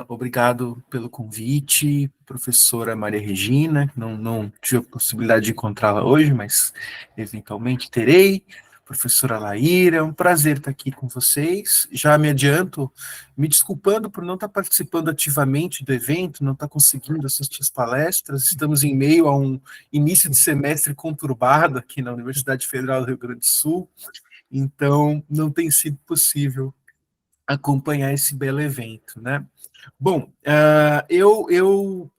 Obrigado pelo convite, professora Maria Regina. Não tive a possibilidade de encontrá-la hoje, mas eventualmente terei. Professora Laíra, é um prazer estar aqui com vocês. Já me adianto, me desculpando por não estar participando ativamente do evento, não estar conseguindo assistir as palestras. Estamos em meio a um início de semestre conturbado aqui na Universidade Federal do Rio Grande do Sul, então não tem sido possível acompanhar esse belo evento, né? Bom,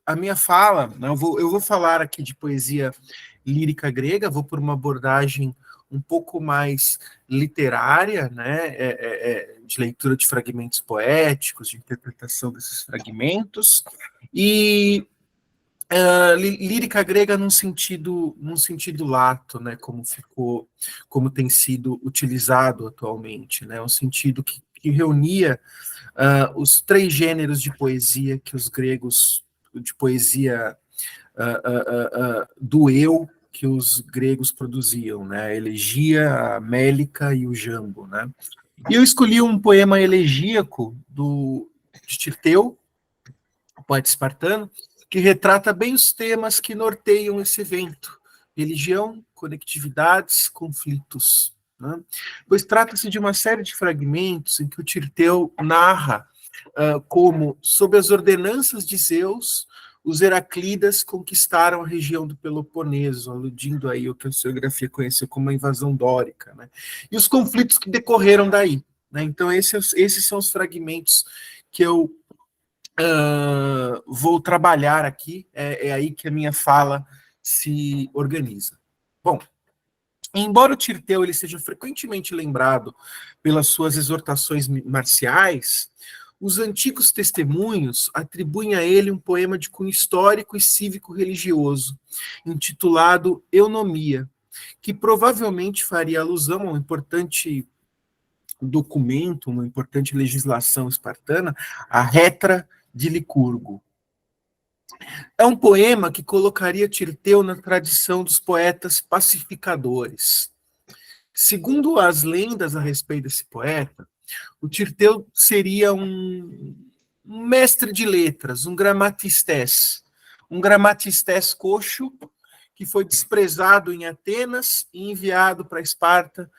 a minha fala, né, eu vou falar aqui de poesia lírica grega, vou por uma abordagem um pouco mais literária, né, de leitura de fragmentos poéticos, de interpretação desses fragmentos, e lírica grega num sentido lato, né, como tem sido utilizado atualmente, né, um sentido que reunia os três gêneros de poesia que os gregos, de poesia do eu, que os gregos produziam, né, a elegia, a mélica e o jambo, né. E eu escolhi um poema elegíaco de Tirteu, poeta espartano, que retrata bem os temas que norteiam esse evento: religião, conectividades, conflitos. Né? Pois trata-se de uma série de fragmentos em que o Tirteu narra como, sob as ordenanças de Zeus, os Heraclidas conquistaram a região do Peloponeso, aludindo aí ao que a historiografia conheceu como a invasão dórica, né? E os conflitos que decorreram daí. Né? Então, esses são os fragmentos que eu vou trabalhar aqui, é aí que a minha fala se organiza. Bom, embora o Tirteu ele seja frequentemente lembrado pelas suas exortações marciais, os antigos testemunhos atribuem a ele um poema de cunho histórico e cívico-religioso, intitulado Eunomia, que provavelmente faria alusão a um importante documento, uma importante legislação espartana, a Retra de Licurgo. É um poema que colocaria Tirteu na tradição dos poetas pacificadores. Segundo as lendas a respeito desse poeta, o Tirteu seria um mestre de letras, um gramatistés coxo, que foi desprezado em Atenas e enviado para Esparta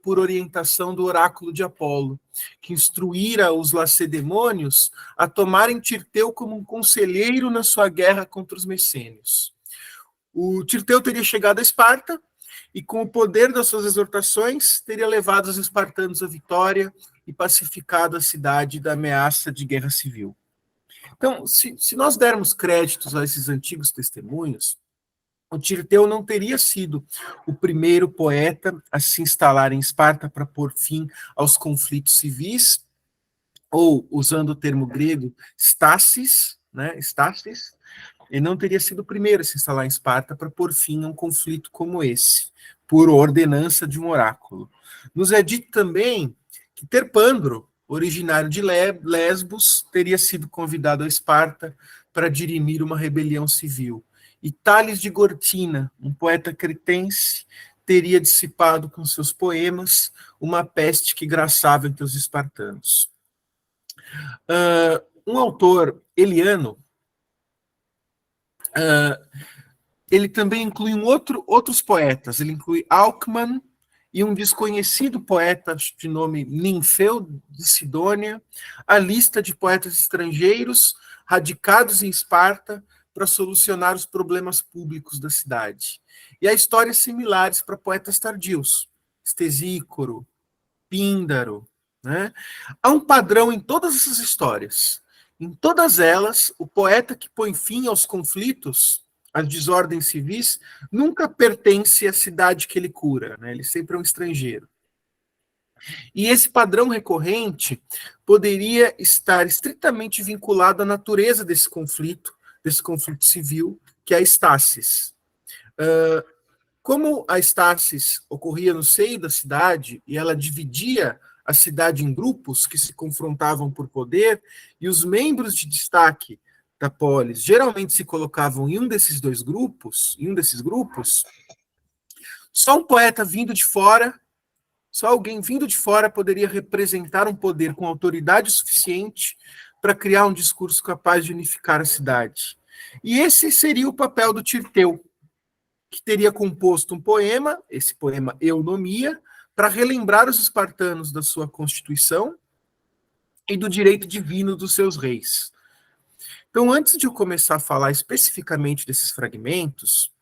por orientação do oráculo de Apolo, que instruíra os lacedemônios a tomarem Tirteu como um conselheiro na sua guerra contra os messênios. O Tirteu teria chegado a Esparta e, com o poder das suas exortações, teria levado os espartanos à vitória e pacificado a cidade da ameaça de guerra civil. Então, se nós dermos créditos a esses antigos testemunhos, o Tirteu não teria sido o primeiro poeta a se instalar em Esparta para pôr fim aos conflitos civis, ou, usando o termo grego, stasis, né, stasis, ele não teria sido o primeiro a se instalar em Esparta para pôr fim a um conflito como esse, por ordenança de um oráculo. Nos é dito também que Terpandro, originário de Lesbos, teria sido convidado a Esparta para dirimir uma rebelião civil. E Tales de Gortina, um poeta cretense, teria dissipado com seus poemas uma peste que graçava entre os espartanos. Um autor, Eliano, ele também inclui outros poetas, ele inclui Alcman e um desconhecido poeta de nome Ninfeu de Sidônia a lista de poetas estrangeiros radicados em Esparta para solucionar os problemas públicos da cidade. E há histórias similares para poetas tardios, Stesícoro, Píndaro, né? Há um padrão em todas essas histórias. Em todas elas, o poeta que põe fim aos conflitos, às desordens civis, nunca pertence à cidade que ele cura, né? Ele sempre é um estrangeiro. E esse padrão recorrente poderia estar estritamente vinculado à natureza desse conflito civil, que é a estasis. Como a estasis ocorria no seio da cidade e ela dividia a cidade em grupos que se confrontavam por poder, e os membros de destaque da polis geralmente se colocavam em um desses grupos, só um poeta vindo de fora, só alguém vindo de fora poderia representar um poder com autoridade suficiente para criar um discurso capaz de unificar a cidade. E esse seria o papel do Tirteu, que teria composto um poema, esse poema Eunomia, para relembrar os espartanos da sua constituição e do direito divino dos seus reis. Então, antes de eu começar a falar especificamente desses fragmentos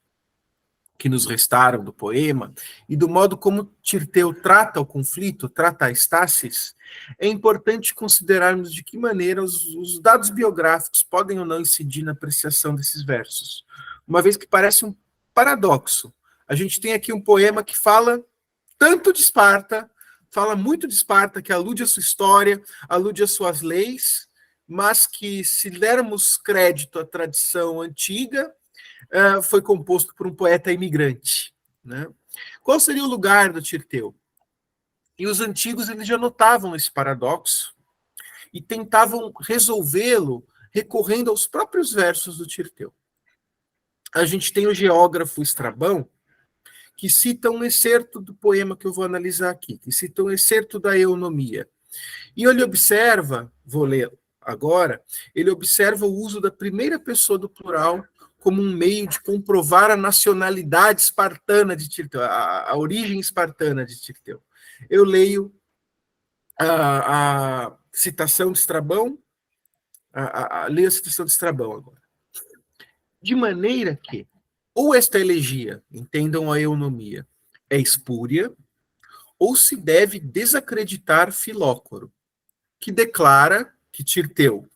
que nos restaram do poema e do modo como Tirteu trata o conflito, trata a estasis, é importante considerarmos de que maneira os dados biográficos podem ou não incidir na apreciação desses versos, uma vez que parece um paradoxo. A gente tem aqui um poema que fala tanto de Esparta, fala muito de Esparta, que alude à sua história, alude às suas leis, mas que, se dermos crédito à tradição antiga, foi composto por um poeta imigrante, né? Qual seria o lugar do Tirteu? E os antigos eles já notavam esse paradoxo e tentavam resolvê-lo recorrendo aos próprios versos do Tirteu. A gente tem o geógrafo Estrabão, que cita um excerto do poema que eu vou analisar aqui, que cita um excerto da Eunomia. E ele observa, vou ler agora, ele observa o uso da primeira pessoa do plural como um meio de comprovar a nacionalidade espartana de Tirteu, a origem espartana de Tirteu. Eu leio a citação de Estrabão, leio a citação de Estrabão agora. De maneira que, ou esta elegia, entendam a eunomia, é espúria, ou se deve desacreditar Filócoro, que declara que Tirteu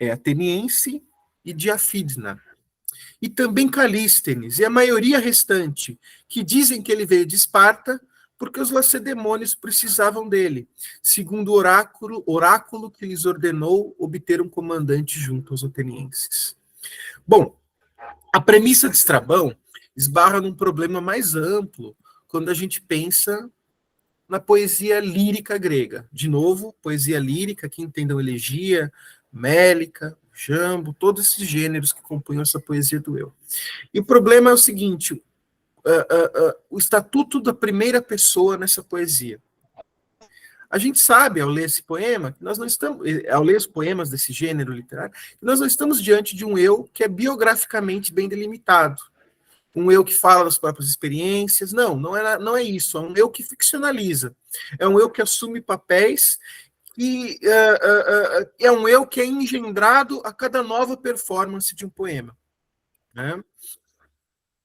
é ateniense e diafidna, e também Calístenes, e a maioria restante, que dizem que ele veio de Esparta porque os lacedemônios precisavam dele, segundo o oráculo que lhes ordenou obter um comandante junto aos atenienses. Bom, a premissa de Estrabão esbarra num problema mais amplo quando a gente pensa na poesia lírica grega. De novo, poesia lírica, que entendam elegia, mélica, jambo, todos esses gêneros que compunham essa poesia do eu. E o problema é o seguinte, o estatuto da primeira pessoa nessa poesia. A gente sabe, ao ler esse poema, que nós não estamos, ao ler os poemas desse gênero literário, que nós não estamos diante de um eu que é biograficamente bem delimitado. Um eu que fala das próprias experiências. Não é isso. É um eu que ficcionaliza. É um eu que assume papéis e é um eu que é engendrado a cada nova performance de um poema, né?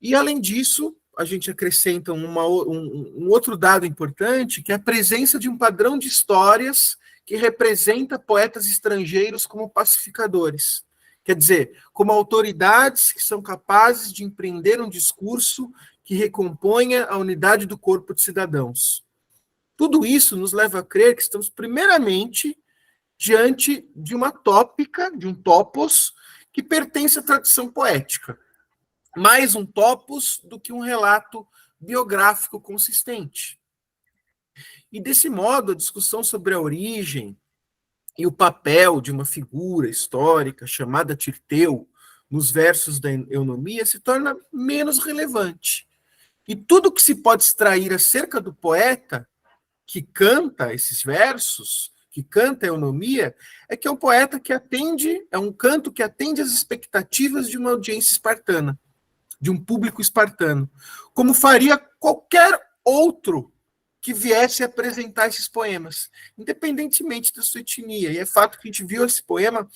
E, além disso, a gente acrescenta um outro dado importante, que é a presença de um padrão de histórias que representa poetas estrangeiros como pacificadores. Quer dizer, como autoridades que são capazes de empreender um discurso que recomponha a unidade do corpo de cidadãos. Tudo isso nos leva a crer que estamos, primeiramente, diante de uma tópica, de um topos, que pertence à tradição poética. Mais um topos do que um relato biográfico consistente. E, desse modo, a discussão sobre a origem e o papel de uma figura histórica chamada Tirteu nos versos da Eunomia se torna menos relevante. E tudo que se pode extrair acerca do poeta que canta esses versos, que canta a Eunomia, é que é um poeta que atende, é um canto que atende às expectativas de uma audiência espartana, de um público espartano, como faria qualquer outro que viesse a apresentar esses poemas, independentemente da sua etnia. E é fato que a gente viu esse poema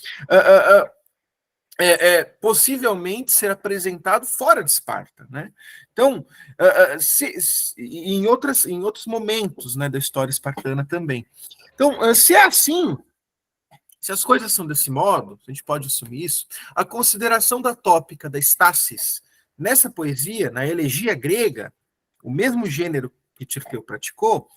possivelmente ser apresentado fora de Esparta, né? Então, em outros momentos, né, da história espartana também. Então, se é assim, se as coisas são desse modo, a gente pode assumir isso, a consideração da tópica da Stasis nessa poesia, na elegia grega, o mesmo gênero que Tirteu praticou,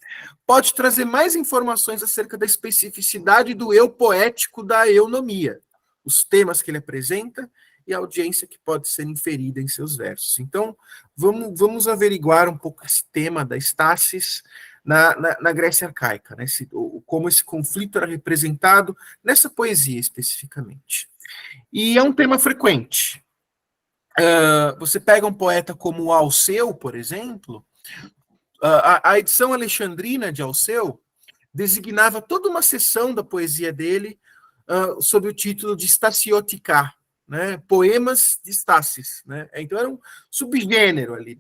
pode trazer mais informações acerca da especificidade do eu poético da eunomia, os temas que ele apresenta e a audiência que pode ser inferida em seus versos. Então, vamos averiguar um pouco esse tema da Stasis na Grécia arcaica, né? Como esse conflito era representado nessa poesia especificamente. E é um tema frequente. Você pega um poeta como Alceu, por exemplo, a edição alexandrina de Alceu designava toda uma seção da poesia dele sob o título de Stasiotica, né? Poemas de Stasis, né? Então era um subgênero ali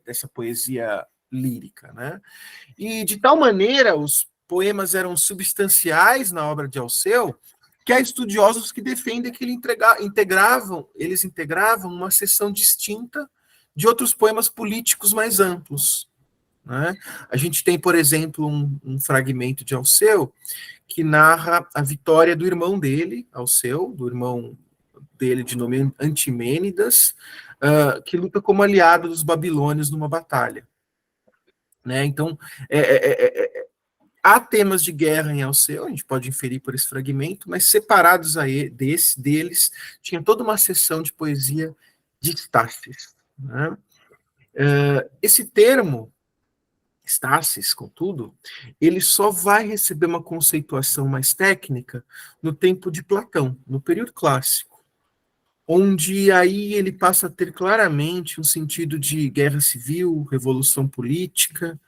dessa poesia lírica, né? E de tal maneira os poemas eram substanciais na obra de Alceu que há estudiosos que defendem que eles integravam uma seção distinta de outros poemas políticos mais amplos, né? A gente tem, por exemplo, um fragmento de Alceu que narra a vitória do irmão dele, Alceu, do irmão dele de nome Antimênidas, que luta como aliado dos babilônios numa batalha, né? Então, há temas de guerra em Alceu, a gente pode inferir por esse fragmento, mas separados deles, tinha toda uma seção de poesia de Stasis, né? Esse termo Stasis, contudo, ele só vai receber uma conceituação mais técnica no tempo de Platão, no período clássico, onde aí ele passa a ter claramente um sentido de guerra civil, revolução política,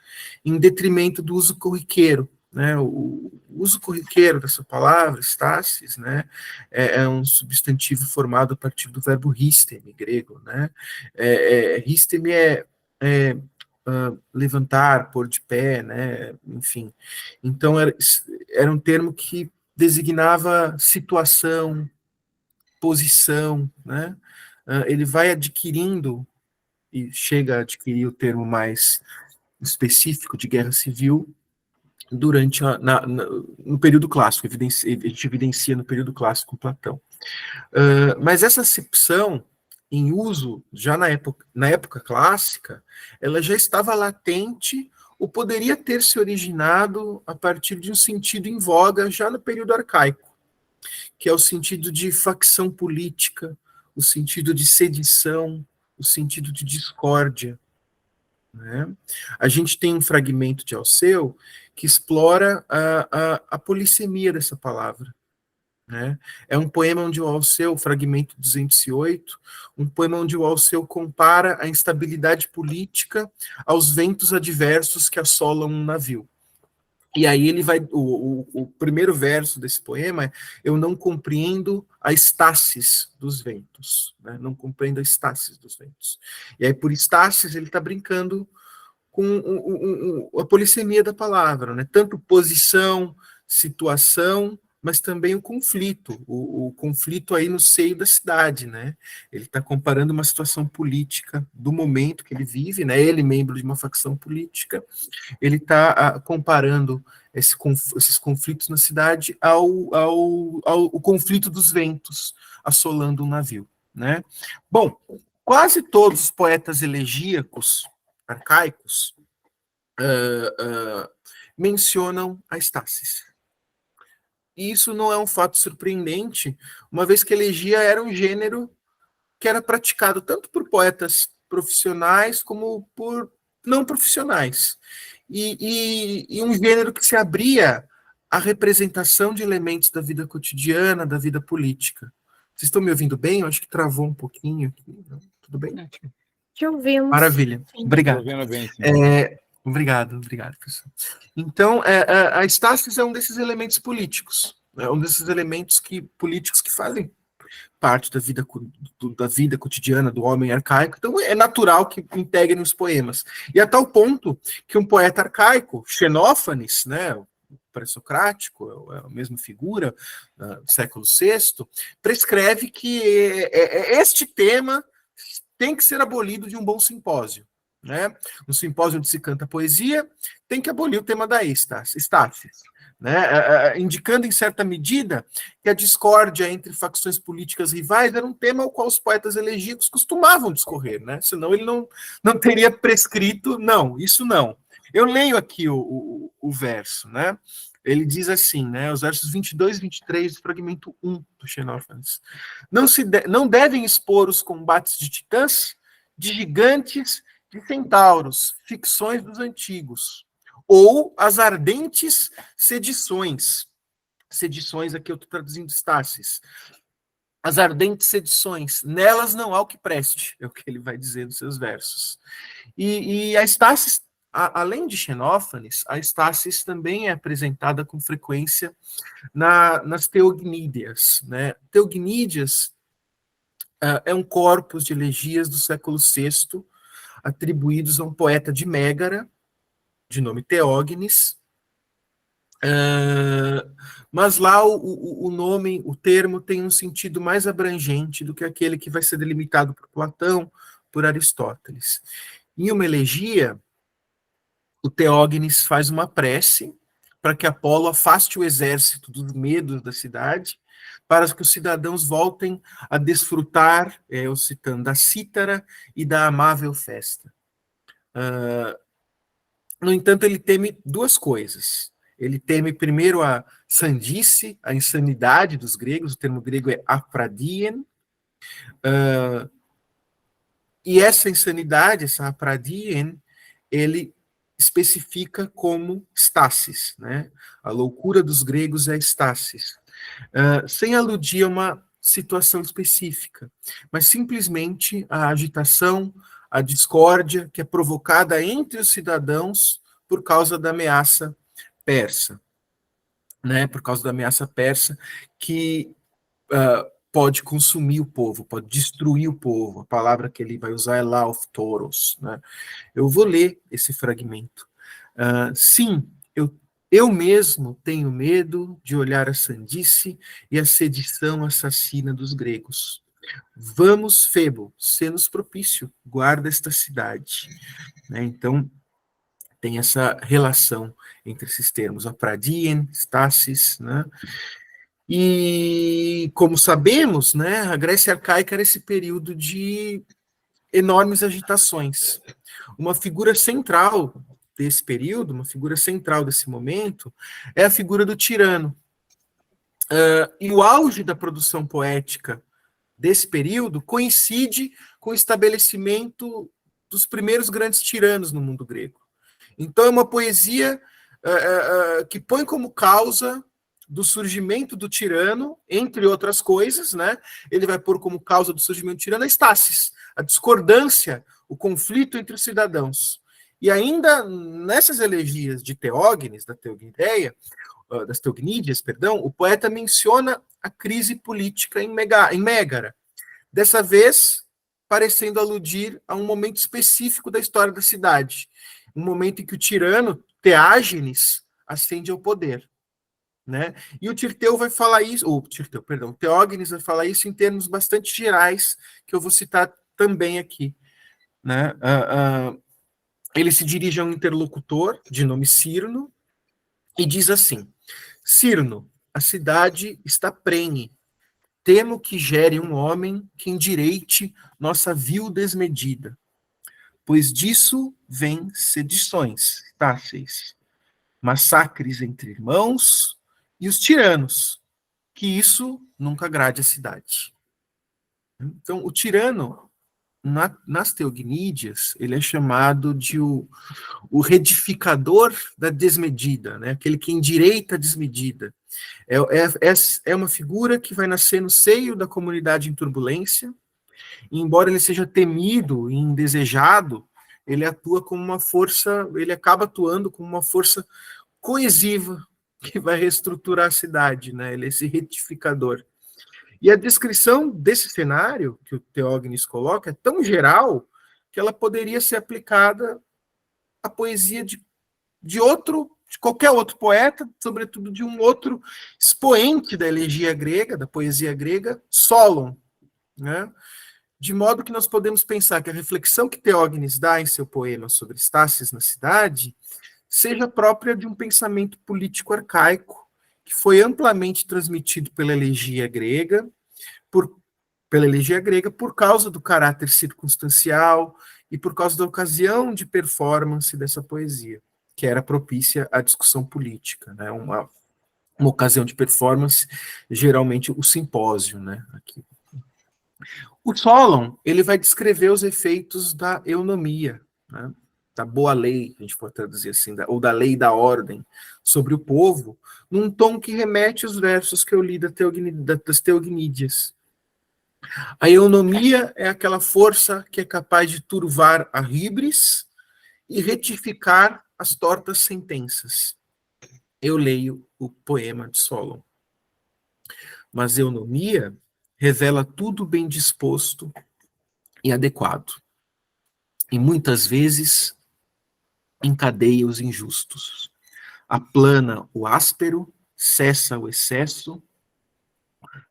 em detrimento do uso corriqueiro, né? O uso corriqueiro dessa palavra, Stasis, né, é um substantivo formado a partir do verbo histeme, grego, né? Histeme levantar, pôr de pé, né? Enfim. Então, era um termo que designava situação, posição, né? Ele vai adquirindo, e chega a adquirir o termo mais específico de guerra civil, durante no período clássico, a gente evidencia no período clássico com Platão. Mas essa acepção em uso, já na época clássica, ela já estava latente ou poderia ter se originado a partir de um sentido em voga já no período arcaico, que é o sentido de facção política, o sentido de sedição, o sentido de discórdia, né? A gente tem um fragmento de Alceu que explora a polissemia dessa palavra, né? É um poema onde o Alceu, fragmento 208, um poema onde o Alceu compara a instabilidade política aos ventos adversos que assolam um navio. E aí ele vai, o primeiro verso desse poema é: eu não compreendo a estasis dos ventos, né? Não compreendo a estasis dos ventos. E aí por estasis ele está brincando com a polissemia da palavra, né? Tanto posição, situação, mas também o conflito aí no seio da cidade, né? Ele está comparando uma situação política do momento que ele vive, né? Ele, membro de uma facção política, ele está comparando esses conflitos na cidade ao conflito dos ventos assolando um navio, né? Bom, quase todos os poetas elegíacos arcaicos mencionam a Stasis. E isso não é um fato surpreendente, uma vez que a elegia era um gênero que era praticado tanto por poetas profissionais como por não profissionais. E um gênero que se abria à representação de elementos da vida cotidiana, da vida política. Vocês estão me ouvindo bem? Eu acho que travou um pouquinho aqui. Tudo bem? Te ouvimos. Maravilha. Obrigado. Ouvindo bem, sim. Obrigado, professor. Então, a Stasis é um desses elementos políticos, é um desses elementos políticos que fazem parte da vida cotidiana do homem arcaico, então é natural que integrem os poemas. E a tal ponto que um poeta arcaico, Xenófanes, né, pré-socrático, é a mesma figura, do século VI, prescreve que este tema tem que ser abolido de um bom simpósio. Né? No simpósio onde se canta poesia, tem que abolir o tema da êxtase, né? Indicando em certa medida que a discórdia entre facções políticas rivais era um tema ao qual os poetas elegíacos costumavam discorrer, né? Senão ele não teria prescrito, não, isso não. Eu leio aqui o verso, né? Ele diz assim, né? Os versos 22 e 23 do fragmento 1 do Xenófanes. Não devem expor os combates de titãs, de gigantes, de centauros, ficções dos antigos, ou as ardentes sedições. Sedições, aqui eu estou traduzindo Estácis. As ardentes sedições, nelas não há o que preste, é o que ele vai dizer nos seus versos. E a Estácis, além de Xenófanes, a Estácis também é apresentada com frequência nas Teognídeas. Né? Teognídeas é um corpus de elegias do século VI, atribuídos a um poeta de Mégara, de nome Teógenes, mas lá o nome, o termo tem um sentido mais abrangente do que aquele que vai ser delimitado por Platão, por Aristóteles. Em uma elegia, o Teógenes faz uma prece para que Apolo afaste o exército dos medos da cidade, para que os cidadãos voltem a desfrutar, eu citando, da cítara e da amável festa. No entanto, ele teme duas coisas. Ele teme, primeiro, a sandice, a insanidade dos gregos, o termo grego é apradien, e essa insanidade, essa apradien, ele especifica como stasis, né? A loucura dos gregos é stasis, sem aludir a uma situação específica, mas simplesmente a agitação, a discórdia que é provocada entre os cidadãos por causa da ameaça persa, né? Por causa da ameaça persa que pode consumir o povo, pode destruir o povo. A palavra que ele vai usar é lauftoros, né? Eu vou ler esse fragmento. Sim, eu mesmo tenho medo de olhar a sandice e a sedição assassina dos gregos. Vamos, Febo, sê-nos propício, guarda esta cidade. Né? Então, tem essa relação entre esses termos, apradien, stasis, né? E, como sabemos, né, a Grécia arcaica era esse período de enormes agitações. Uma figura central desse período, uma figura central desse momento, é a figura do tirano. E o auge da produção poética desse período coincide com o estabelecimento dos primeiros grandes tiranos no mundo grego. Então, é uma poesia que põe como causa do surgimento do tirano, entre outras coisas, né? Ele vai pôr como causa do surgimento do tirano a estasis, a discordância, o conflito entre os cidadãos. E ainda nessas elegias de Teógenes, das Teognídeas, perdão, o poeta menciona a crise política em Mégara, dessa vez parecendo aludir a um momento específico da história da cidade, um momento em que o tirano, Teágenes, ascende ao poder. Né? E o Tirteu vai falar isso, o Teógenes vai falar isso em termos bastante gerais, que eu vou citar também aqui. Né? Ele se dirige a um interlocutor de nome Cirno e diz assim: Cirno, a cidade está prenhe, temo que gere um homem que endireite nossa vil desmedida, pois disso vêm sedições, táceis, massacres entre irmãos e os tiranos, que isso nunca agrade a cidade. Então, o tirano, nas Teognídeas, ele é chamado de o retificador da desmedida, né? Aquele que endireita a desmedida. É uma figura que vai nascer no seio da comunidade em turbulência, e embora ele seja temido e indesejado, ele atua como uma força, ele acaba atuando como uma força coesiva que vai reestruturar a cidade, né? Ele é esse retificador. E a descrição desse cenário que o Teógenes coloca é tão geral que ela poderia ser aplicada à poesia de qualquer outro poeta, sobretudo de um outro expoente da elegia grega, da poesia grega, Solon, né? De modo que nós podemos pensar que a reflexão que Teógenes dá em seu poema sobre Estácias na cidade seja própria de um pensamento político arcaico, que foi amplamente transmitido pela elegia grega por causa do caráter circunstancial e por causa da ocasião de performance dessa poesia, que era propícia à discussão política, né? Uma ocasião de performance, geralmente o simpósio, né? Aqui. O Solon, ele vai descrever os efeitos da eunomia, né? Da boa lei, a gente pode traduzir assim, ou da lei da ordem sobre o povo, num tom que remete aos versos que eu li das Teognídeas. A eunomia é aquela força que é capaz de turvar a híbris e retificar as tortas sentenças. Eu leio o poema de Solon. Mas eunomia revela tudo bem disposto e adequado. E muitas vezes encadeia os injustos. Aplana o áspero, cessa o excesso,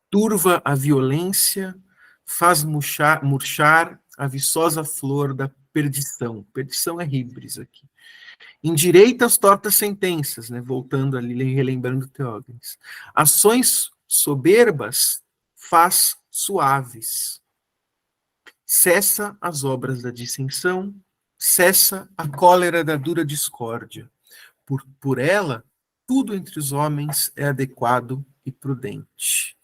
turva a violência, faz murchar a viçosa flor da perdição. Perdição é híbris aqui. Endireita as tortas sentenças, né? Voltando ali, relembrando Teógenes. Ações soberbas faz suaves. Cessa as obras da dissensão, cessa a cólera da dura discórdia. Por ela, tudo entre os homens é adequado e prudente.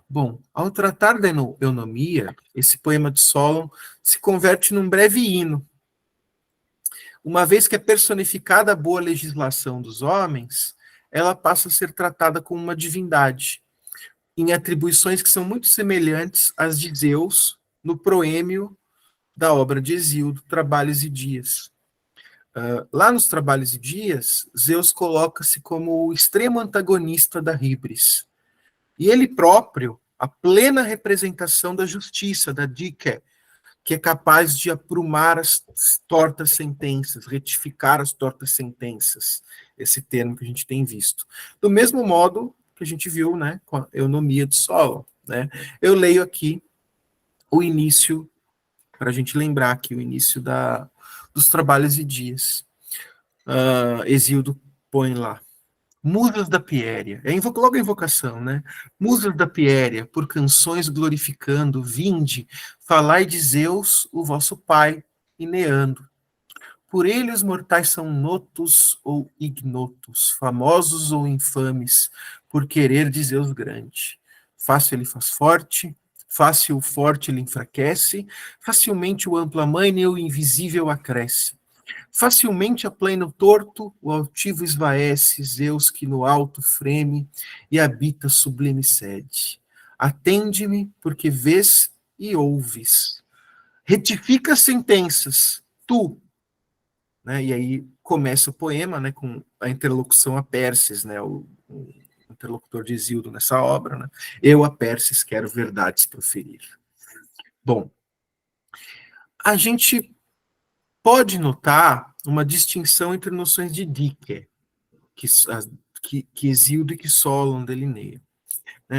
Bom, ao tratar da eunomia, esse poema de Solon se converte num breve hino. Uma vez que é personificada a boa legislação dos homens, ela passa a ser tratada como uma divindade, em atribuições que são muito semelhantes às de Zeus no proêmio da obra de Hesíodo, Trabalhos e Dias. Lá nos Trabalhos e Dias, Zeus coloca-se como o extremo antagonista da híbris. E ele próprio, a plena representação da justiça, da dike, que é capaz de aprumar as tortas sentenças, retificar as tortas sentenças, esse termo que a gente tem visto. Do mesmo modo que a gente viu, né, com a eunomia de Solon, né? Eu leio aqui o início, para a gente lembrar aqui, o início dos Trabalhos e Dias. Hesíodo põe lá. Musas da Piéria, logo a invocação, né? Musas da Piéria, por canções glorificando, vinde, falai de Zeus, o vosso pai, Ineando. Por ele os mortais são notos ou ignotos, famosos ou infames, por querer de Zeus grande. Fácil ele faz forte, fácil o forte ele enfraquece, facilmente o amplo amaina e o invisível acresce. Facilmente aplana o torto, o altivo esvaece, Zeus que no alto freme e habita sublime sede. Atende-me, porque vês e ouves. Retifica as sentenças, tu. Né? E aí começa o poema, né, com a interlocução a Perses, né, o interlocutor de Hesíodo nessa obra. Né? Eu a Perses quero verdades proferir. Bom, a gente pode notar uma distinção entre noções de dike, que Hesíodo e que Solon delineiam.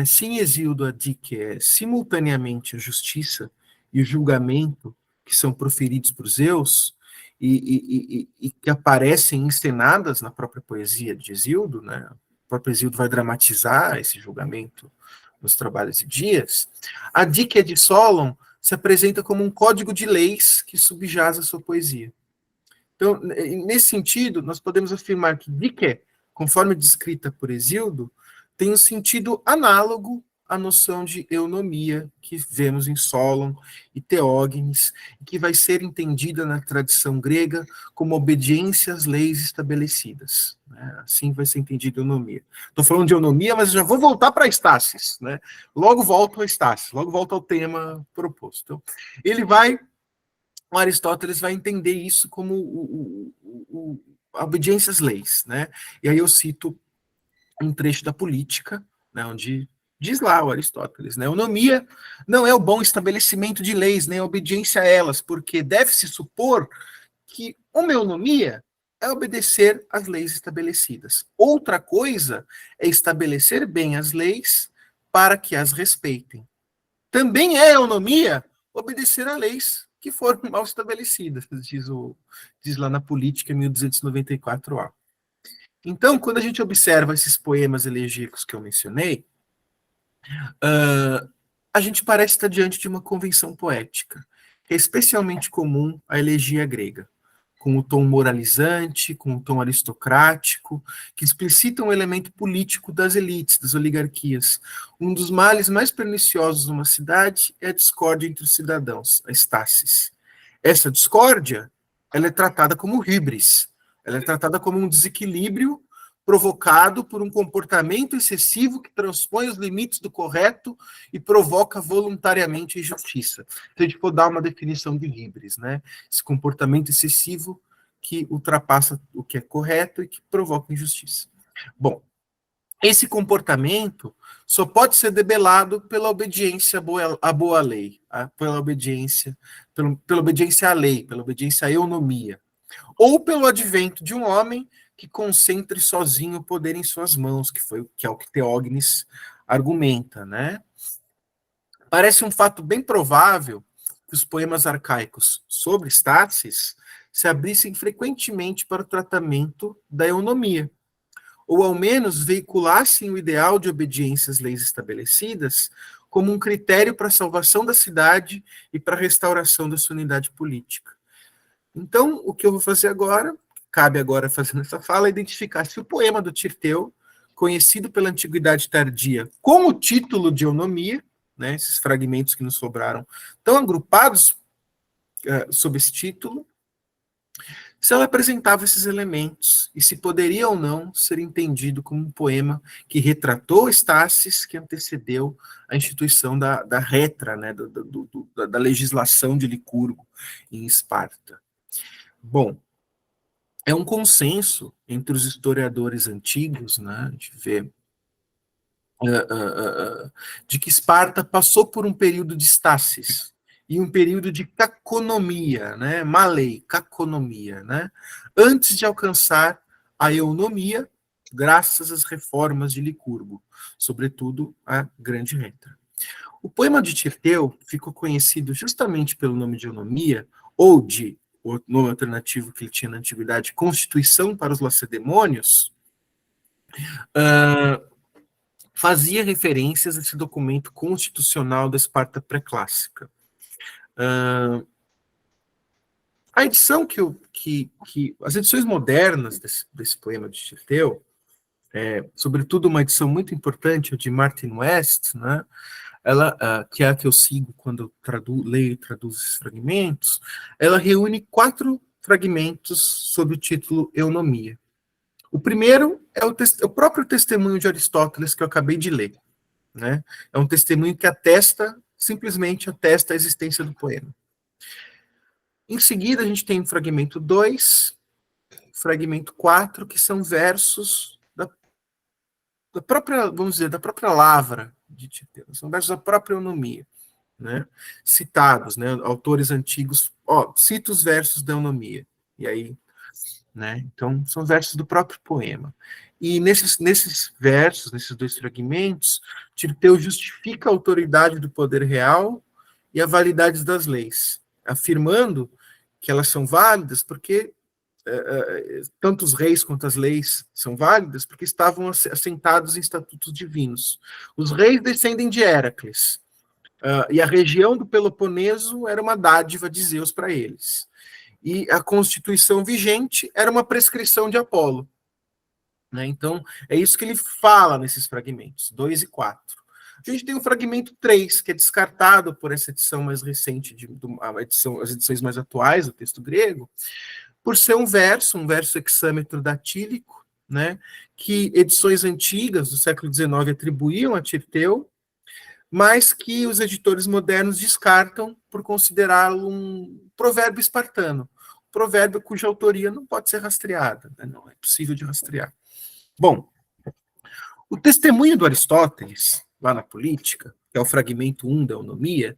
Se em Hesíodo a dike é simultaneamente a justiça e o julgamento que são proferidos por Zeus e que aparecem encenadas na própria poesia de Hesíodo, né? O próprio Hesíodo vai dramatizar esse julgamento nos Trabalhos e Dias, a dike de Solon se apresenta como um código de leis que subjaz a sua poesia. Então, nesse sentido, nós podemos afirmar que dike, conforme descrita por Hesíodo, tem um sentido análogo à noção de eunomia que vemos em Solon e Teógenes, que vai ser entendida na tradição grega como obediência às leis estabelecidas. Né? Assim vai ser entendida eunomia. Estou falando de eunomia, mas já vou voltar para Estácias. Né? Logo volto a Estácias, logo volto ao tema proposto. Então, o Aristóteles vai entender isso como a obediência às leis. Né? E aí eu cito um trecho da Política, né, onde Diz lá o Aristóteles, né? Eunomia não é o bom estabelecimento de leis, nem a obediência a elas, porque deve-se supor que uma eunomia é obedecer às leis estabelecidas. Outra coisa é estabelecer bem as leis para que as respeitem. Também é eunomia obedecer a leis que foram mal estabelecidas, diz lá na Política 1294A. Então, quando a gente observa esses poemas elegíacos que eu mencionei, a gente parece estar diante de uma convenção poética, que é especialmente comum à elegia grega, com o tom moralizante, com o tom aristocrático, que explicitam o elemento político das elites, das oligarquias. Um dos males mais perniciosos numa cidade é a discórdia entre os cidadãos, a stasis. Essa discórdia, ela é tratada como híbris, ela é tratada como um desequilíbrio provocado por um comportamento excessivo que transpõe os limites do correto e provoca voluntariamente a injustiça. Então, a gente pode dar uma definição de híbris, né? Esse comportamento excessivo que ultrapassa o que é correto e que provoca injustiça. Bom, esse comportamento só pode ser debelado pela obediência à boa lei, pela obediência à lei, pela obediência à eunomia, ou pelo advento de um homem que concentre sozinho o poder em suas mãos, que é o que Teógenes argumenta, né? Parece um fato bem provável que os poemas arcaicos sobre Stasis se abrissem frequentemente para o tratamento da eunomia, ou ao menos veiculassem o ideal de obediência às leis estabelecidas como um critério para a salvação da cidade e para a restauração da sua unidade política. Então, o que eu vou fazer agora, cabe agora fazer nessa fala, é identificar se o poema do Tirteu, conhecido pela Antiguidade Tardia com o título de eunomia, né, esses fragmentos que nos sobraram, estão agrupados sob esse título, se ela apresentava esses elementos e se poderia ou não ser entendido como um poema que retratou Stasis, que antecedeu a instituição da retra, né, da legislação de Licurgo em Esparta. Bom, é um consenso entre os historiadores antigos, né, a gente vê, de que Esparta passou por um período de stasis e um período de caconomia, né, malei, caconomia, né, antes de alcançar a eunomia, graças às reformas de Licurgo, sobretudo a Grande Retra. O poema de Tirteu ficou conhecido justamente pelo nome de eunomia, ou de o nome alternativo que ele tinha na antiguidade, Constituição para os Lacedemônios, fazia referências a esse documento constitucional da Esparta pré-clássica. A edição as edições modernas desse poema de Tirteu, sobretudo uma edição muito importante, a de Martin West, né, ela, que é a que eu sigo quando eu leio e traduzo esses fragmentos, ela reúne 4 fragmentos sob o título Eunomia. O primeiro é o próprio testemunho de Aristóteles que eu acabei de ler, né? É um testemunho que simplesmente atesta a existência do poema. Em seguida, a gente tem o fragmento 2, fragmento 4, que são versos da própria, vamos dizer, da própria lavra de Tirteu. São versos da própria eunomia, né? Citados, né? Autores antigos, cita os versos da eunomia. E aí, né? Então, são versos do próprio poema. E nesses versos, nesses 2 fragmentos, Tirteu justifica a autoridade do poder real e a validade das leis, afirmando que elas são válidas porque tanto os reis quanto as leis são válidas porque estavam assentados em estatutos divinos. Os reis descendem de Héracles, e a região do Peloponeso era uma dádiva de Zeus para eles. E a constituição vigente era uma prescrição de Apolo. Né? Então, é isso que ele fala nesses fragmentos, 2 e 4. A gente tem o fragmento 3, que é descartado por essa edição mais recente, as edições mais atuais do texto grego, por ser um verso hexâmetro datílico, né, que edições antigas do século XIX atribuíam a Tirteu, mas que os editores modernos descartam por considerá-lo um provérbio espartano, provérbio cuja autoria não pode ser rastreada, né, não é possível de rastrear. Bom, o testemunho do Aristóteles, lá na política, que é o fragmento 1 da Eunomia,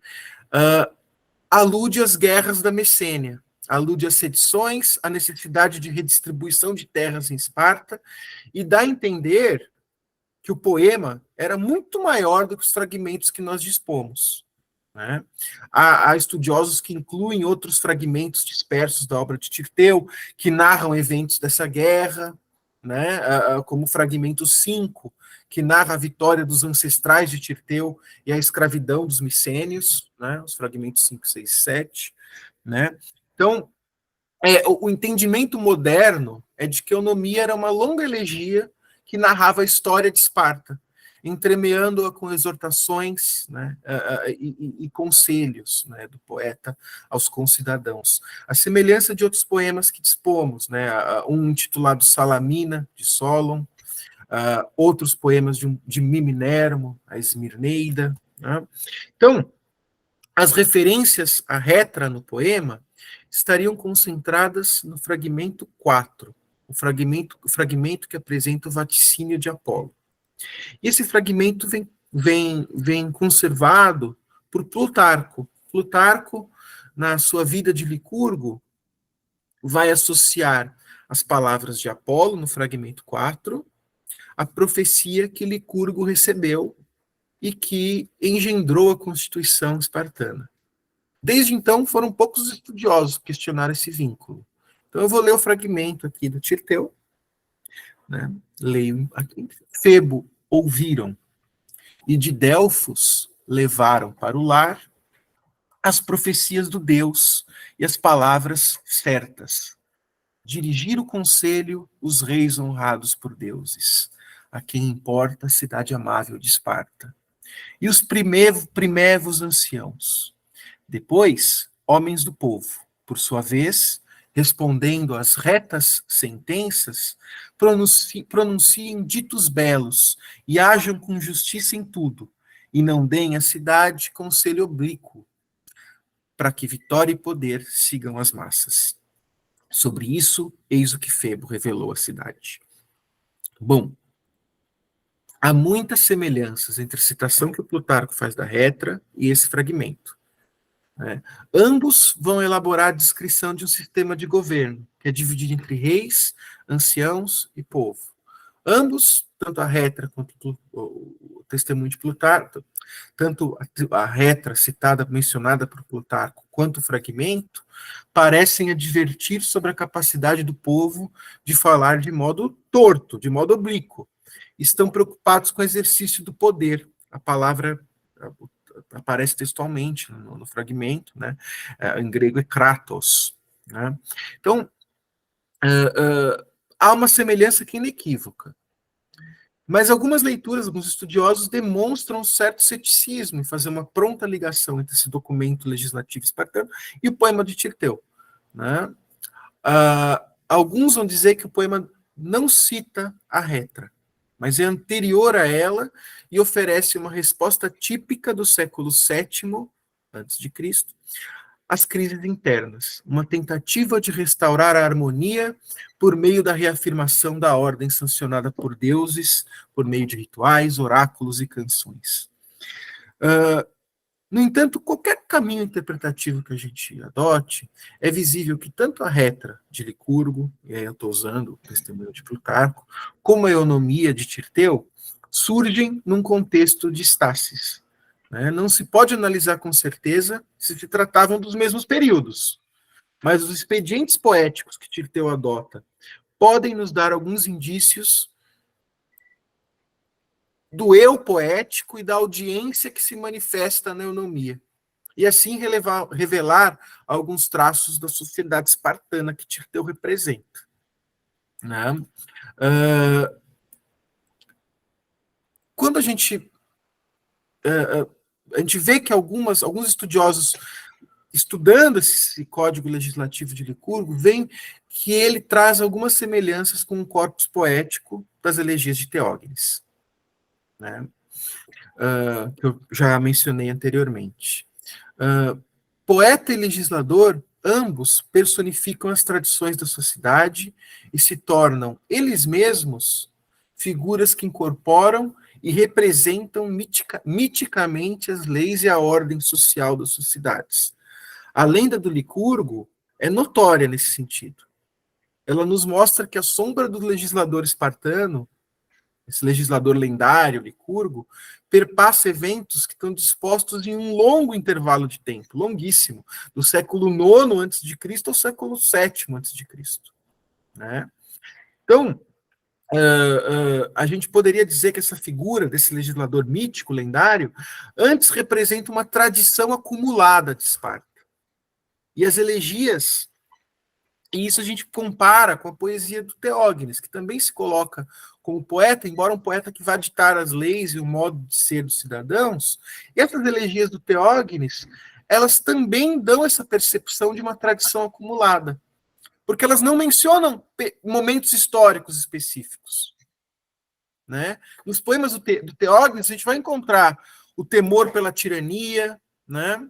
alude às guerras da Messênia, alude às sedições, à necessidade de redistribuição de terras em Esparta, e dá a entender que o poema era muito maior do que os fragmentos que nós dispomos. Né? Há estudiosos que incluem outros fragmentos dispersos da obra de Tirteu, que narram eventos dessa guerra, né? Como o fragmento 5, que narra a vitória dos ancestrais de Tirteu e a escravidão dos micênios, né? Os fragmentos 5, 6 e 7. Né? Então, o entendimento moderno é de que a Eunomia era uma longa elegia que narrava a história de Esparta, entremeando-a com exortações, né, e conselhos, né, do poeta aos concidadãos. A semelhança de outros poemas que dispomos, né, um intitulado Salamina, de Solon, outros poemas de Miminermo, a Esmirneida. Né? Então, as referências à Retra no poema estariam concentradas no fragmento 4, o fragmento que apresenta o vaticínio de Apolo. E esse fragmento vem conservado por Plutarco. Plutarco, na sua vida de Licurgo, vai associar as palavras de Apolo, no fragmento 4, à profecia que Licurgo recebeu e que engendrou a Constituição espartana. Desde então, foram poucos estudiosos que questionaram esse vínculo. Então, eu vou ler o fragmento aqui do Tirteu. Né? Leio aqui. Febo ouviram, e de Delfos levaram para o lar as profecias do Deus e as palavras certas. Dirigir o conselho os reis honrados por deuses, a quem importa a cidade amável de Esparta. E os primevos anciãos. Depois, homens do povo, por sua vez, respondendo às retas sentenças, pronunciem ditos belos e hajam com justiça em tudo, e não deem à cidade conselho oblíquo, para que vitória e poder sigam as massas. Sobre isso, eis o que Febo revelou à cidade. Bom, há muitas semelhanças entre a citação que o Plutarco faz da Retra e esse fragmento. Né? Ambos vão elaborar a descrição de um sistema de governo, que é dividido entre reis, anciãos e povo. Ambos, tanto a Retra quanto o testemunho de Plutarco, tanto a Retra citada, mencionada por Plutarco, quanto o fragmento, parecem advertir sobre a capacidade do povo de falar de modo torto, de modo oblíquo. Estão preocupados com o exercício do poder. A palavra aparece textualmente no fragmento, né? Em grego é kratos. Né? Então, há uma semelhança que é inequívoca. Mas algumas leituras, alguns estudiosos demonstram um certo ceticismo em fazer uma pronta ligação entre esse documento legislativo espartano e o poema de Tirteu. Né? Alguns vão dizer que o poema não cita a Retra, mas é anterior a ela e oferece uma resposta típica do século VII a.C., às crises internas, uma tentativa de restaurar a harmonia por meio da reafirmação da ordem sancionada por deuses, por meio de rituais, oráculos e canções. No entanto, qualquer caminho interpretativo que a gente adote, é visível que tanto a Retra de Licurgo, e aí eu estou usando o testemunho de Plutarco, como a Eunomia de Tirteu, surgem num contexto de estasis. Né? Não se pode analisar com certeza se tratavam dos mesmos períodos, mas os expedientes poéticos que Tirteu adota podem nos dar alguns indícios do eu poético e da audiência que se manifesta na Eunomia, e assim revelar alguns traços da sociedade espartana que Tirteu representa. Né? Quando a gente vê que alguns estudiosos, estudando esse código legislativo de Licurgo, veem que ele traz algumas semelhanças com o corpus poético das elegias de Teógenes, né? Que eu já mencionei anteriormente. Poeta e legislador, ambos personificam as tradições da sociedade e se tornam, eles mesmos, figuras que incorporam e representam miticamente as leis e a ordem social das sociedades. A lenda do Licurgo é notória nesse sentido. Ela nos mostra que a sombra do legislador espartano, esse legislador lendário, Licurgo, perpassa eventos que estão dispostos em um longo intervalo de tempo, longuíssimo, do século IX a.C. ao século VII a.C. Né? Então, a gente poderia dizer que essa figura desse legislador mítico, lendário, antes representa uma tradição acumulada de Esparta. E as elegias, e isso a gente compara com a poesia do Teógenes, que também se coloca como poeta, embora um poeta que vai ditar as leis e o modo de ser dos cidadãos. E essas elegias do Teógenes, elas também dão essa percepção de uma tradição acumulada, porque elas não mencionam momentos históricos específicos. Né? Nos poemas do Teógenes, a gente vai encontrar o temor pela tirania, né?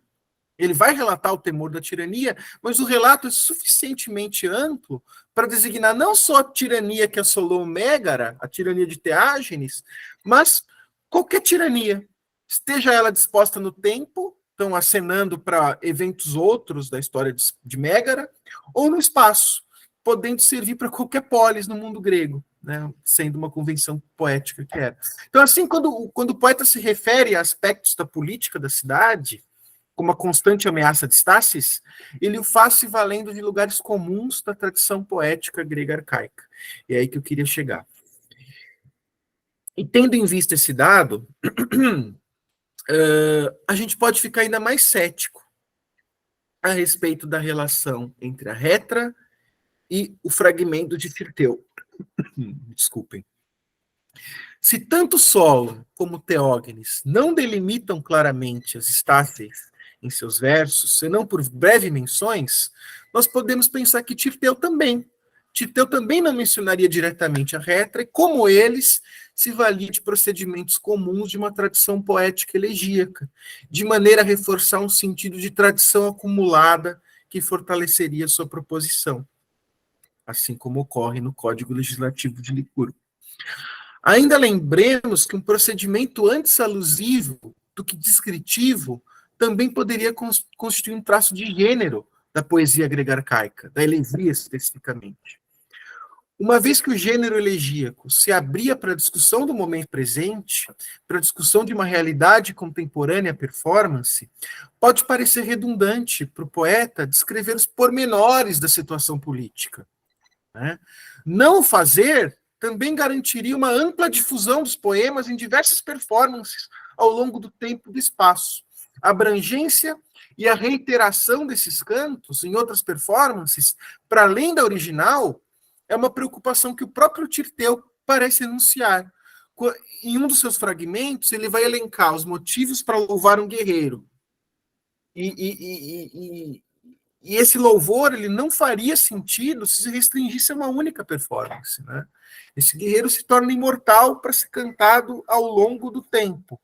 Ele vai relatar o temor da tirania, mas o relato é suficientemente amplo para designar não só a tirania que assolou Mégara, a tirania de Teágenes, mas qualquer tirania, esteja ela disposta no tempo, então acenando para eventos outros da história de Mégara, ou no espaço, podendo servir para qualquer polis no mundo grego, né, sendo uma convenção poética que era. Então, assim, quando o poeta se refere a aspectos da política da cidade, como a constante ameaça de Stasis, ele o faz se valendo de lugares comuns da tradição poética grega arcaica. E é aí que eu queria chegar. E tendo em vista esse dado, a gente pode ficar ainda mais cético a respeito da relação entre a Retra e o fragmento de Tirteu. Desculpem. Se tanto Solon como Teógenes não delimitam claramente as estáceis em seus versos, senão por breves menções, nós podemos pensar que Tirteu também. Tirteu também não mencionaria diretamente a Retra, e como eles, se valia de procedimentos comuns de uma tradição poética elegíaca, de maneira a reforçar um sentido de tradição acumulada que fortaleceria sua proposição, assim como ocorre no Código Legislativo de Licurgo. Ainda lembremos que um procedimento antes alusivo do que descritivo também poderia constituir um traço de gênero da poesia grega arcaica, da elegia especificamente. Uma vez que o gênero elegíaco se abria para a discussão do momento presente, para a discussão de uma realidade contemporânea à performance, pode parecer redundante para o poeta descrever os pormenores da situação política. Né? Não o fazer também garantiria uma ampla difusão dos poemas em diversas performances ao longo do tempo e do espaço. A abrangência e a reiteração desses cantos em outras performances, para além da original, é uma preocupação que o próprio Tirteu parece enunciar. Em um dos seus fragmentos, ele vai elencar os motivos para louvar um guerreiro. E esse louvor ele não faria sentido se restringisse a uma única performance. Né? Esse guerreiro se torna imortal para ser cantado ao longo do tempo.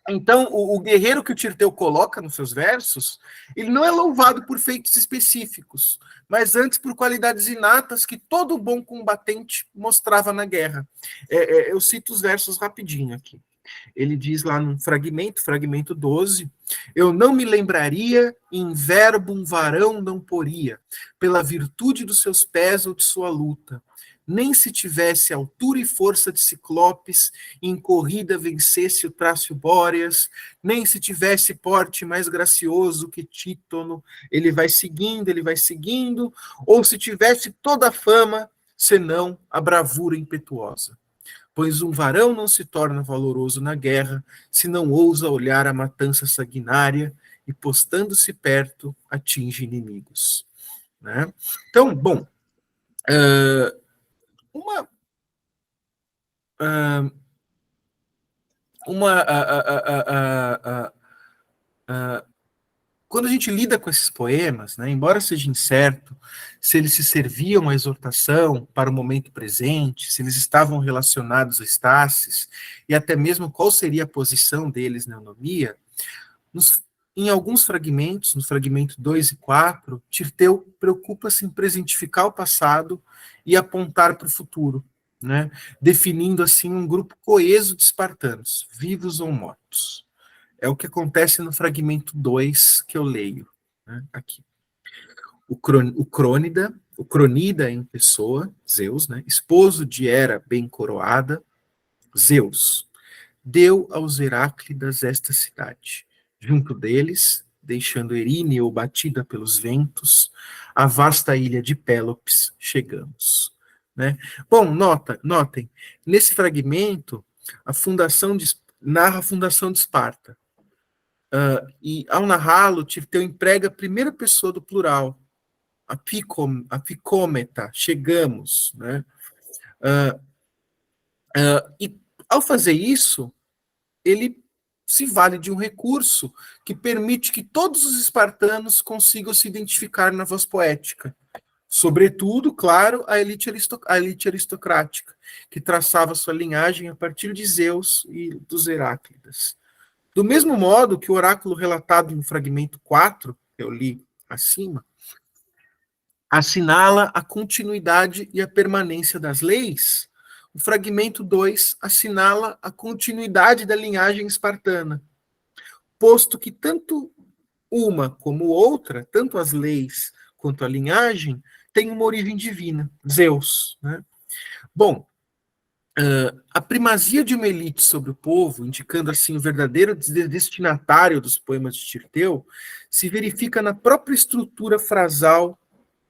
Então, o guerreiro que o Tirteu coloca nos seus versos, ele não é louvado por feitos específicos, mas antes por qualidades inatas que todo bom combatente mostrava na guerra. Eu cito os versos rapidinho aqui. Ele diz lá num fragmento 12, eu não me lembraria, em verbo um varão não poria, pela virtude dos seus pés ou de sua luta, nem se tivesse altura e força de Ciclopes, e em corrida vencesse o Trácio Bóreas, nem se tivesse porte mais gracioso que Títono, ele vai seguindo, ou se tivesse toda a fama, senão a bravura impetuosa. Pois um varão não se torna valoroso na guerra, se não ousa olhar a matança sanguinária e, postando-se perto, atinge inimigos. Né? Então, bom, quando a gente lida com esses poemas, né, embora seja incerto se eles se serviam à exortação para o momento presente, se eles estavam relacionados a Stasis, e até mesmo qual seria a posição deles na eunomia, em alguns fragmentos, no fragmento 2 e 4, Tirteu preocupa-se em presentificar o passado e apontar para o futuro. né, definindo assim um grupo coeso de espartanos, vivos ou mortos. É o que acontece no fragmento 2 que eu leio, né, aqui. O Cronida em pessoa, Zeus, né, esposo de Hera bem coroada, Zeus, deu aos Heráclidas esta cidade. Junto deles, deixando Eríneo batida pelos ventos, a vasta ilha de Pélopes, chegamos. Né? Bom, notem, nesse fragmento, narra a fundação de Esparta. E ao narrá-lo, Tirteu emprega a primeira pessoa do plural, a picômeta, chegamos. Né? E ao fazer isso, ele se vale de um recurso que permite que todos os espartanos consigam se identificar na voz poética. Sobretudo, claro, a elite aristocrática, que traçava sua linhagem a partir de Zeus e dos Heráclidas. Do mesmo modo que o oráculo relatado no fragmento 4, que eu li acima, assinala a continuidade e a permanência das leis, o fragmento 2 assinala a continuidade da linhagem espartana, posto que tanto uma como outra, tanto as leis quanto a linhagem, têm uma origem divina, Zeus. Né? Bom, a primazia de uma elite sobre o povo, indicando assim o verdadeiro destinatário dos poemas de Tirteu, se verifica na própria estrutura frasal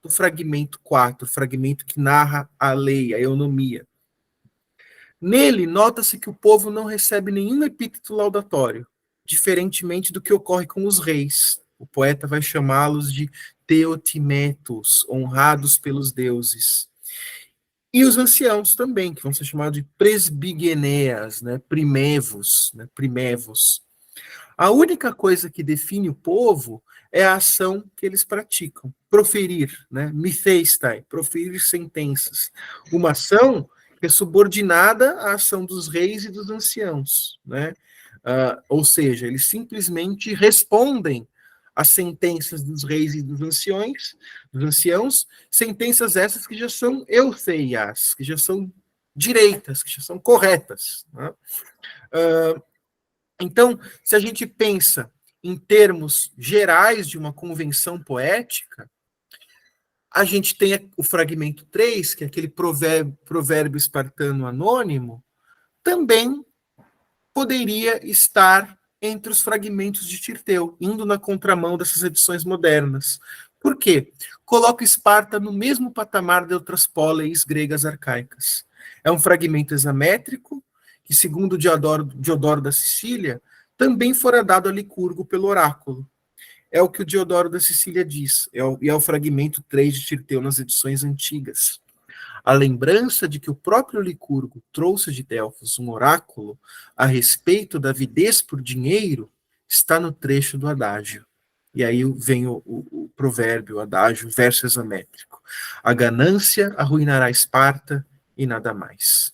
do fragmento 4, fragmento que narra a lei, a eunomia. Nele, nota-se que o povo não recebe nenhum epíteto laudatório, diferentemente do que ocorre com os reis. O poeta vai chamá-los de teotimetos, honrados pelos deuses. E os anciãos também, que vão ser chamados de presbigeneas, né, primevos. A única coisa que define o povo é a ação que eles praticam. Proferir, né, mitheistai, proferir sentenças. Uma ação que é subordinada à ação dos reis e dos anciãos. Né? Ou seja, eles simplesmente respondem às sentenças dos reis e dos anciãos, sentenças essas que já são eutheias, que já são direitas, que já são corretas. Né? Então, se a gente pensa em termos gerais de uma convenção poética, a gente tem o fragmento 3, que é aquele provérbio espartano anônimo, também poderia estar entre os fragmentos de Tirteu, indo na contramão dessas edições modernas. Por quê? Coloca Esparta no mesmo patamar de outras póleis gregas arcaicas. É um fragmento hexamétrico, que, segundo Diodoro da Sicília, também fora dado a Licurgo pelo oráculo. É o que o Diodoro da Sicília diz, e é o fragmento 3 de Tirteu nas edições antigas. A lembrança de que o próprio Licurgo trouxe de Delfos um oráculo a respeito da avidez por dinheiro está no trecho do adágio. E aí vem o provérbio, o adágio, o verso hexamétrico. A ganância arruinará Esparta e nada mais.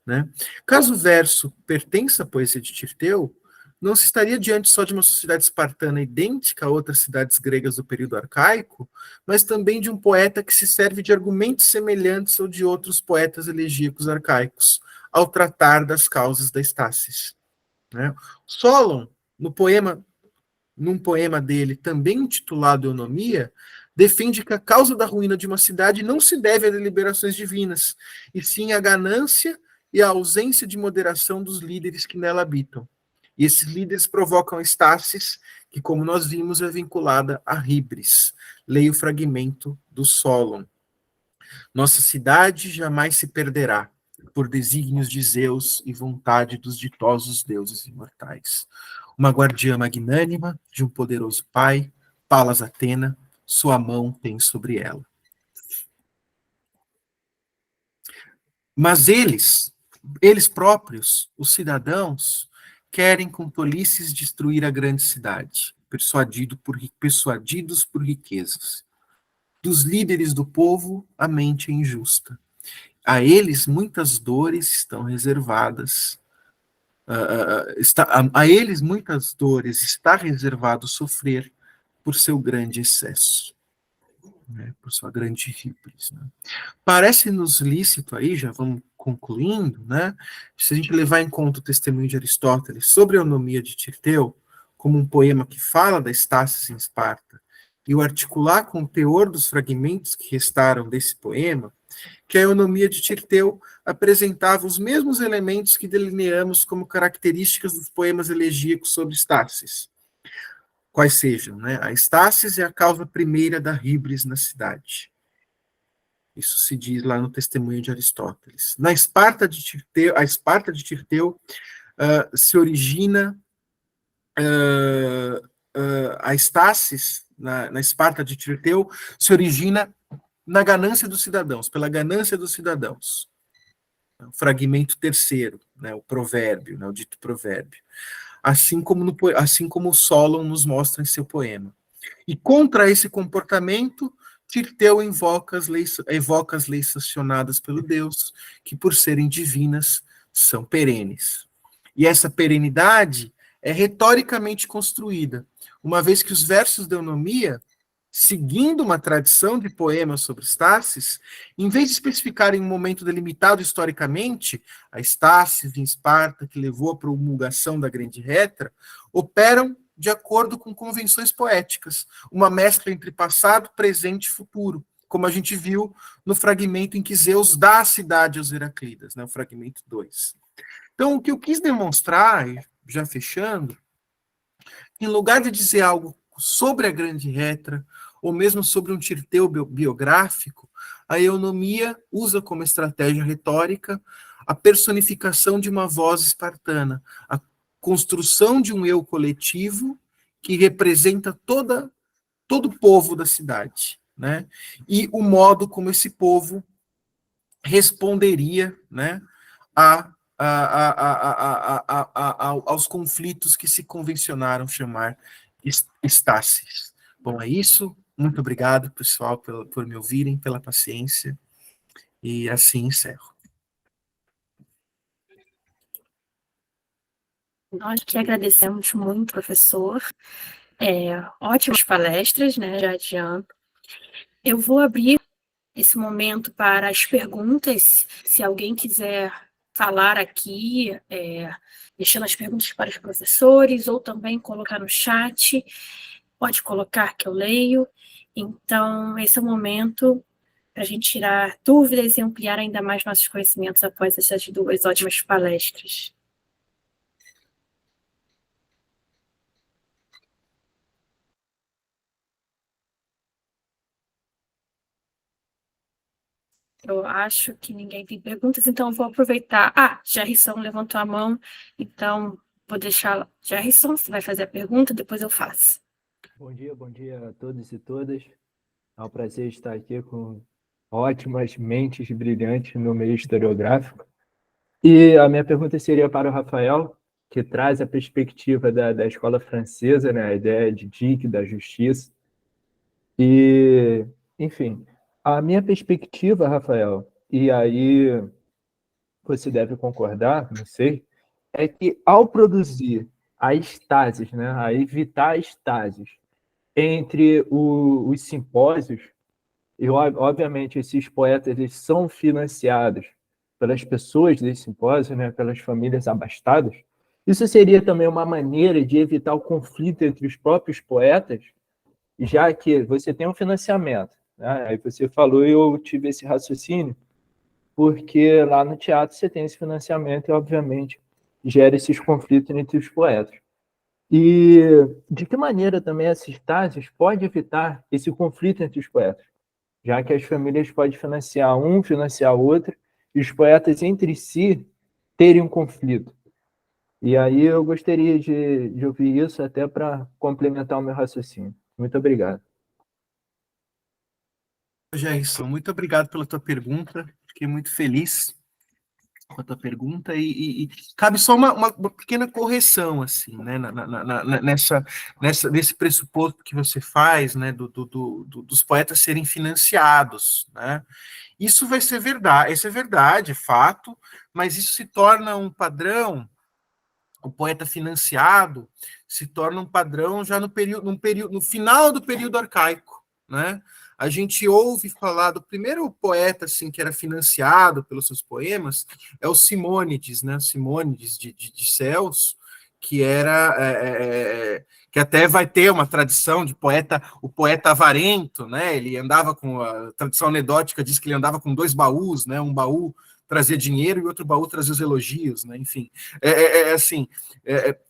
Né? Caso o verso pertença à poesia de Tirteu, não se estaria diante só de uma sociedade espartana idêntica a outras cidades gregas do período arcaico, mas também de um poeta que se serve de argumentos semelhantes ao de outros poetas elegíacos arcaicos, ao tratar das causas da estasis. Né? Solon, num poema dele, também intitulado Eunomia, defende que a causa da ruína de uma cidade não se deve a deliberações divinas, e sim à ganância e à ausência de moderação dos líderes que nela habitam. E esses líderes provocam estasis, que, como nós vimos, é vinculada a hibris. Leia o fragmento do Solon. Nossa cidade jamais se perderá, por desígnios de Zeus e vontade dos ditosos deuses imortais. Uma guardiã magnânima de um poderoso pai, Palas Atena, sua mão tem sobre ela. Mas eles próprios, os cidadãos, querem com tolices destruir a grande cidade, persuadidos por riquezas. Dos líderes do povo, a mente é injusta. A eles muitas dores estão reservadas. A eles muitas dores está reservado sofrer por seu grande excesso, né, por sua grande híbris. Né? Parece-nos lícito aí, já vamos concluindo, né, se a gente levar em conta o testemunho de Aristóteles sobre a Eunomia de Tirteu, como um poema que fala da Estásis em Esparta, e o articular com o teor dos fragmentos que restaram desse poema, que a Eunomia de Tirteu apresentava os mesmos elementos que delineamos como características dos poemas elegíacos sobre Estásis, quais sejam, né? A Estásis é a causa primeira da híbris na cidade. Isso se diz lá no testemunho de Aristóteles. Na Esparta de Tirteu, a Esparta de Tirteu se origina, a Estásis, na Esparta de Tirteu, se origina na ganância dos cidadãos, pela ganância dos cidadãos. O fragmento terceiro, né, o provérbio, né, o dito provérbio. Assim como o Solon nos mostra em seu poema. E contra esse comportamento, Tirteu evoca as leis sancionadas pelo Deus, que por serem divinas, são perenes. E essa perenidade é retoricamente construída, uma vez que os versos da Eunomia, seguindo uma tradição de poemas sobre Estásis, em vez de especificarem um momento delimitado historicamente, a Estásis em Esparta, que levou à promulgação da Grande Retra, operam de acordo com convenções poéticas, uma mescla entre passado, presente e futuro, como a gente viu no fragmento em que Zeus dá a cidade aos Heraclidas, né, o fragmento 2. Então, o que eu quis demonstrar, já fechando, em lugar de dizer algo sobre a Grande Retra, ou mesmo sobre um Tirteu biográfico, a Eunomia usa como estratégia retórica a personificação de uma voz espartana, a construção de um eu coletivo que representa todo o povo da cidade, né? E o modo como esse povo responderia, né, aos conflitos que se convencionaram chamar Estásis. Bom, é isso. Muito obrigado, pessoal, por me ouvirem, pela paciência. E assim encerro. Nós que agradecemos muito, professor. Ótimas palestras, né? Já adianto. Eu vou abrir esse momento para as perguntas. Se alguém quiser falar aqui, deixando as perguntas para os professores, ou também colocar no chat, pode colocar que eu leio. Então, esse é o momento para a gente tirar dúvidas e ampliar ainda mais nossos conhecimentos após essas duas ótimas palestras. Eu acho que ninguém tem perguntas, então eu vou aproveitar. Jarrison levantou a mão, então vou deixar. Jarrison, você vai fazer a pergunta, depois eu faço. Bom dia a todos e todas. É um prazer estar aqui com ótimas mentes brilhantes no meio historiográfico. E a minha pergunta seria para o Rafael, que traz a perspectiva da escola francesa, né, a ideia de dique, da justiça. E, enfim, a minha perspectiva, Rafael, e aí você deve concordar, não sei, é que ao produzir a estasis, né, a evitar a estasis entre os simpósios, e obviamente esses poetas eles são financiados pelas pessoas desse simpósio, né, pelas famílias abastadas, isso seria também uma maneira de evitar o conflito entre os próprios poetas, já que você tem um financiamento, né? Aí você falou e eu tive esse raciocínio, porque lá no teatro você tem esse financiamento e, obviamente, gera esses conflitos entre os poetas. E de que maneira também essa estásis pode evitar esse conflito entre os poetas? Já que as famílias podem financiar um, financiar outro, e os poetas entre si terem um conflito. E aí eu gostaria de ouvir isso até para complementar o meu raciocínio. Muito obrigado. Gerson, muito obrigado pela tua pergunta. Fiquei muito feliz com a tua pergunta e cabe só uma pequena correção assim, né, nesse pressuposto que você faz, né, dos poetas serem financiados, né? Isso vai ser verdade, isso é verdade, fato, mas isso se torna um padrão. O poeta financiado se torna um padrão já no final do período arcaico, né? a gente ouve falar do primeiro poeta assim, que era financiado pelos seus poemas, é o Simônides, né? Simônides de Celso, que era que até vai ter uma tradição de poeta, o poeta avarento, né? Ele andava com a tradição anedótica diz que ele andava com 2 baús, né? Um baú trazia dinheiro e outro baú trazia os elogios, né? Enfim, assim,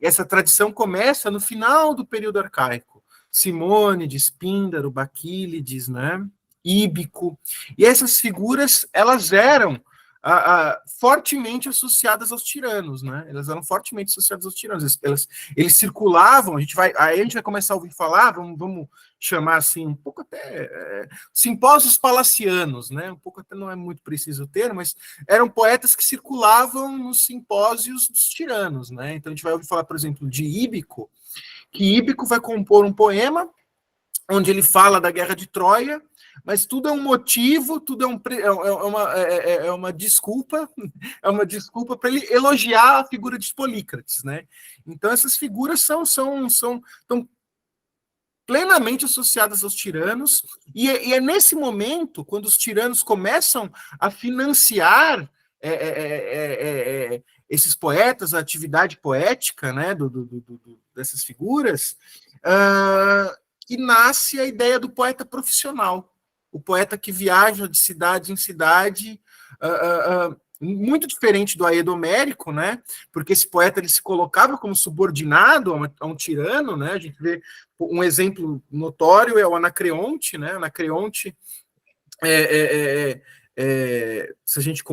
essa tradição começa no final do período arcaico. Simônides, Píndaro, Baquílides, né? Íbico, e essas figuras elas eram fortemente associadas aos tiranos, né? Elas eram fortemente associadas aos tiranos. Eles circulavam. Aí a gente vai começar a ouvir falar. Vamos chamar assim um pouco até simpósios palacianos, né? Um pouco até não é muito preciso o termo, mas eram poetas que circulavam nos simpósios dos tiranos, né? Então a gente vai ouvir falar, por exemplo, de Íbico, que Íbico vai compor um poema onde ele fala da guerra de Troia, mas tudo é um motivo, tudo é uma desculpa, para ele elogiar a figura de Polícrates, né? Então essas figuras são plenamente associadas aos tiranos, e é nesse momento, quando os tiranos começam a financiar esses poetas, a atividade poética, né, dessas figuras, que nasce a ideia do poeta profissional, o poeta que viaja de cidade em cidade, muito diferente do Aedo Homérico, né? Porque esse poeta ele se colocava como subordinado a um tirano, né? A gente vê um exemplo notório é o Anacreonte, né? Anacreonte, se a gente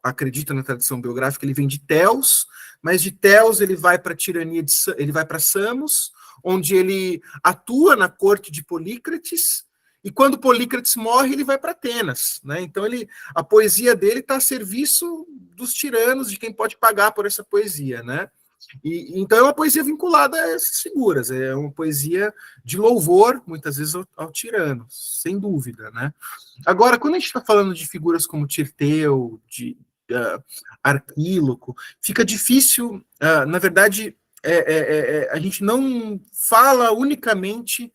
acredita na tradição biográfica, ele vem de Teos, mas de Teos ele vai para a tirania ele vai para Samos, onde ele atua na corte de Polícrates, e quando Polícrates morre, ele vai para Atenas, né? Então a poesia dele está a serviço dos tiranos, de quem pode pagar por essa poesia, né? Então é uma poesia vinculada a essas figuras, é uma poesia de louvor, muitas vezes, ao tirano, sem dúvida, né? Agora, quando a gente está falando de figuras como Tirteu, de Arquíloco, fica difícil, na verdade, a gente não fala unicamente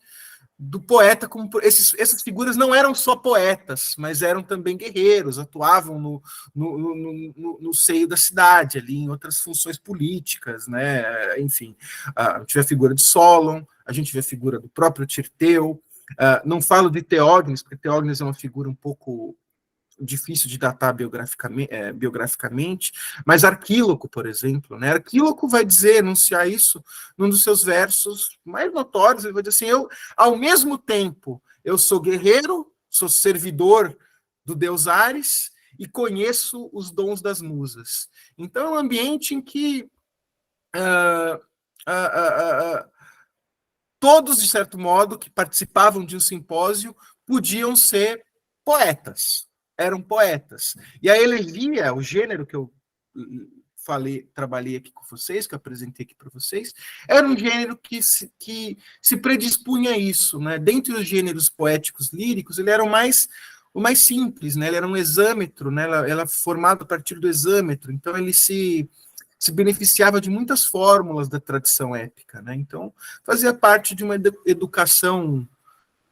do poeta como essas figuras não eram só poetas, mas eram também guerreiros, atuavam no seio da cidade, ali em outras funções políticas, né? Enfim, a gente vê a figura de Solon, a gente vê a figura do próprio Tirteu, não falo de Teógenes, porque Teógenes é uma figura um pouco difícil de datar biograficamente, mas Arquíloco, por exemplo, né? Arquíloco vai enunciar isso num dos seus versos mais notórios. Ele vai dizer assim: ao mesmo tempo, eu sou guerreiro, sou servidor do deus Ares e conheço os dons das musas. Então, é um ambiente em que todos, de certo modo, que participavam de um simpósio podiam ser poetas, eram poetas. E a elegia, o gênero que eu trabalhei aqui com vocês, que eu apresentei aqui para vocês, era um gênero que se predispunha a isso, né? Dentre os gêneros poéticos líricos, ele era o mais simples, né? Ele era um hexâmetro, né? Ela formado a partir do hexâmetro, então ele se beneficiava de muitas fórmulas da tradição épica, né? Então fazia parte de uma educação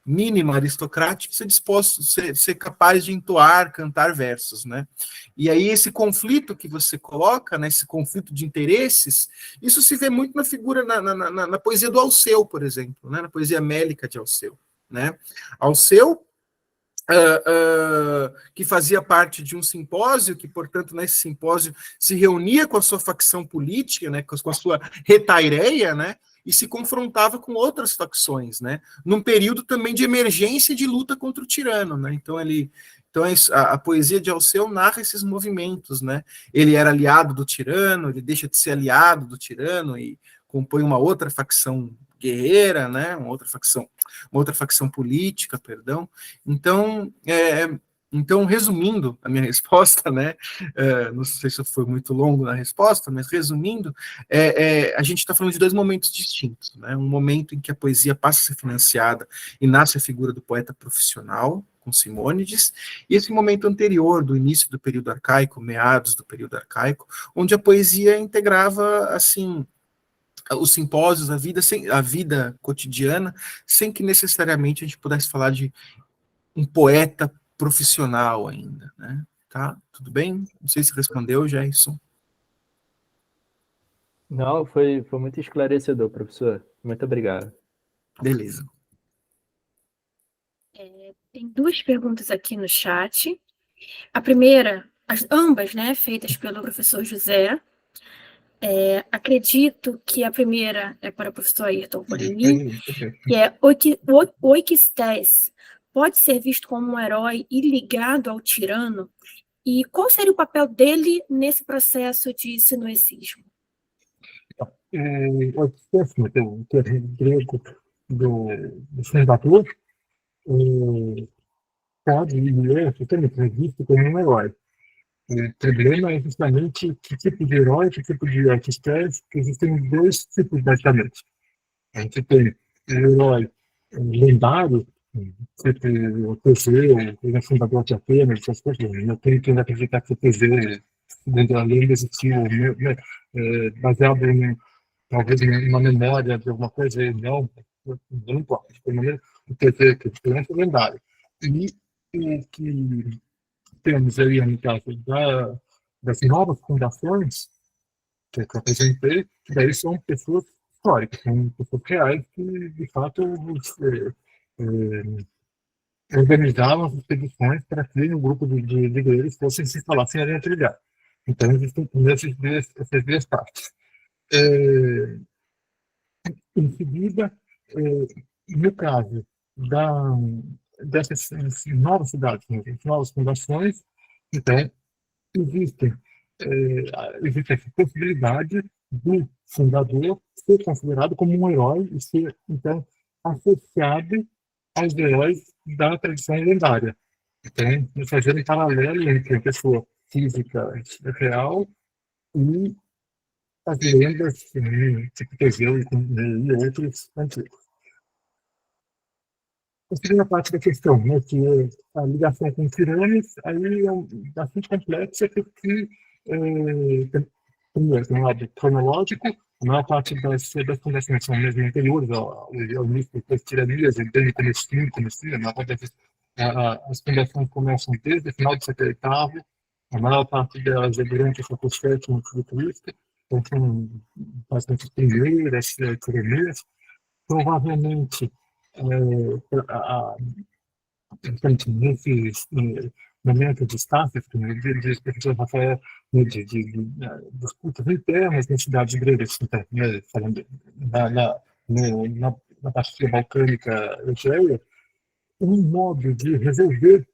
mínima aristocrática, ser capaz de entoar, cantar versos, né? E aí esse conflito que você coloca, né, esse conflito de interesses, isso se vê muito na figura, na poesia do Alceu, por exemplo, né, na poesia mélica de Alceu, né? Alceu, que fazia parte de um simpósio, que, portanto, nesse simpósio se reunia com a sua facção política, né, com a sua retaireia, né, e se confrontava com outras facções, né, num período também de emergência e de luta contra o tirano, né. Então a poesia de Alceu narra esses movimentos, né. Ele era aliado do tirano, ele deixa de ser aliado do tirano e compõe uma outra facção guerreira, né, uma outra facção política, perdão. Então, resumindo a minha resposta, né, não sei se foi muito longo na resposta, mas resumindo, a gente está falando de dois momentos distintos, né, um momento em que a poesia passa a ser financiada e nasce a figura do poeta profissional, com Simônides, e esse momento anterior, do início do período arcaico, meados do período arcaico, onde a poesia integrava, assim, os simpósios, a vida cotidiana, sem que necessariamente a gente pudesse falar de um poeta profissional ainda, né? Tá? Tudo bem? Não sei se respondeu, Jason. Não, foi muito esclarecedor, professor. Muito obrigado. Beleza. Tem duas perguntas aqui no chat. A primeira, ambas, né, feitas pelo professor José. Acredito que a primeira é para o professor Ayrton Polimim, que é Oikistes pode ser visto como um herói e ligado ao tirano? E qual seria o papel dele nesse processo de sinuecismo? O texto do termo grego do fundador pode e é visto como um herói. O problema é justamente que tipo de herói, que tipo de artistas, que existem dois tipos, basicamente. A gente tem o herói lendário, tipo o Teseu, o fundador de Atenas, essas coisas. Eu tenho que acreditar que o Teseu, dentro da lenda, existiu, né, baseado em talvez uma memória de alguma coisa, não importa. Pelo menos o Teseu, que é lendário. E o que temos aí, no caso das novas fundações que eu apresentei, que daí são pessoas históricas, são pessoas reais que, de fato, organizavam as expedições para que um grupo de guerreiros fossem se instalassem ali naquele lugar. Então, existem essas duas partes. Em seguida, no caso dessas novas cidades, né, novas fundações, então, existem, existe essa possibilidade do fundador ser considerado como um herói e ser, então, associado aos heróis da tradição lendária. Então, fazer um paralelo entre a pessoa física real e as lendas, tipo Teseu e outros antigos. A segunda parte da questão, né, que é a ligação com tiranos, aí é bastante complexa, porque, primeiro, tem um lado cronológico, a maior parte das fundações são mesmo anteriores ao início das tiranias, desde o comecinho, a maior parte as fundações começam desde o final do século VIII, a maior parte delas é durante o século VII antes de Cristo, então são bastante primeiras tiranias, provavelmente portanto, nesses momentos de status, de professor Rafael, disputas internas nas cidades gregas, então, né, falando na parte balcânica europeia, um modo de resolver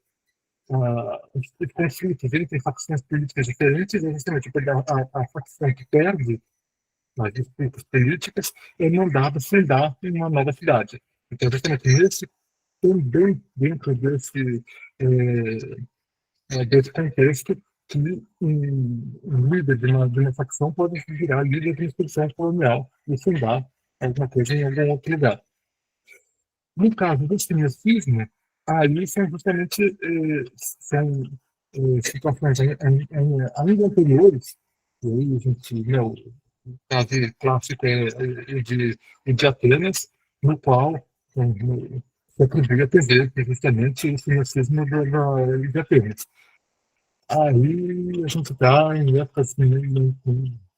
os conflitos entre facções políticas diferentes é justamente pegar a facção que perde nas disputas políticas é mandada fundar uma nova cidade. Então, justamente nesse também dentro desse contexto que um líder de uma facção pode virar líder de uma expedição colonial e fundar alguma coisa em algum outro lugar. No caso do sinuecismo, aí são justamente situações ainda anteriores, e aí a gente, o caso clássico é o de Atenas, no qual se atribui a TV, que é justamente o sinuecismo de Atenas. Aí a gente está em épocas,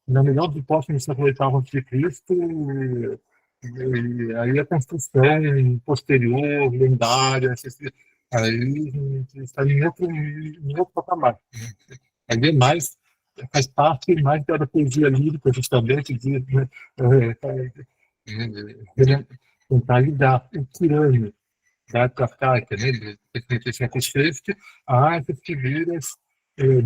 na melhor hipótese, no século VIII a.C., e aí a construção posterior, lendária, aí a gente está em outro patamar. Aí é mais, faz parte mais da poesia lírica, justamente, de tentar lidar o tirano da época arcaica, né, de século VI, a essas figuras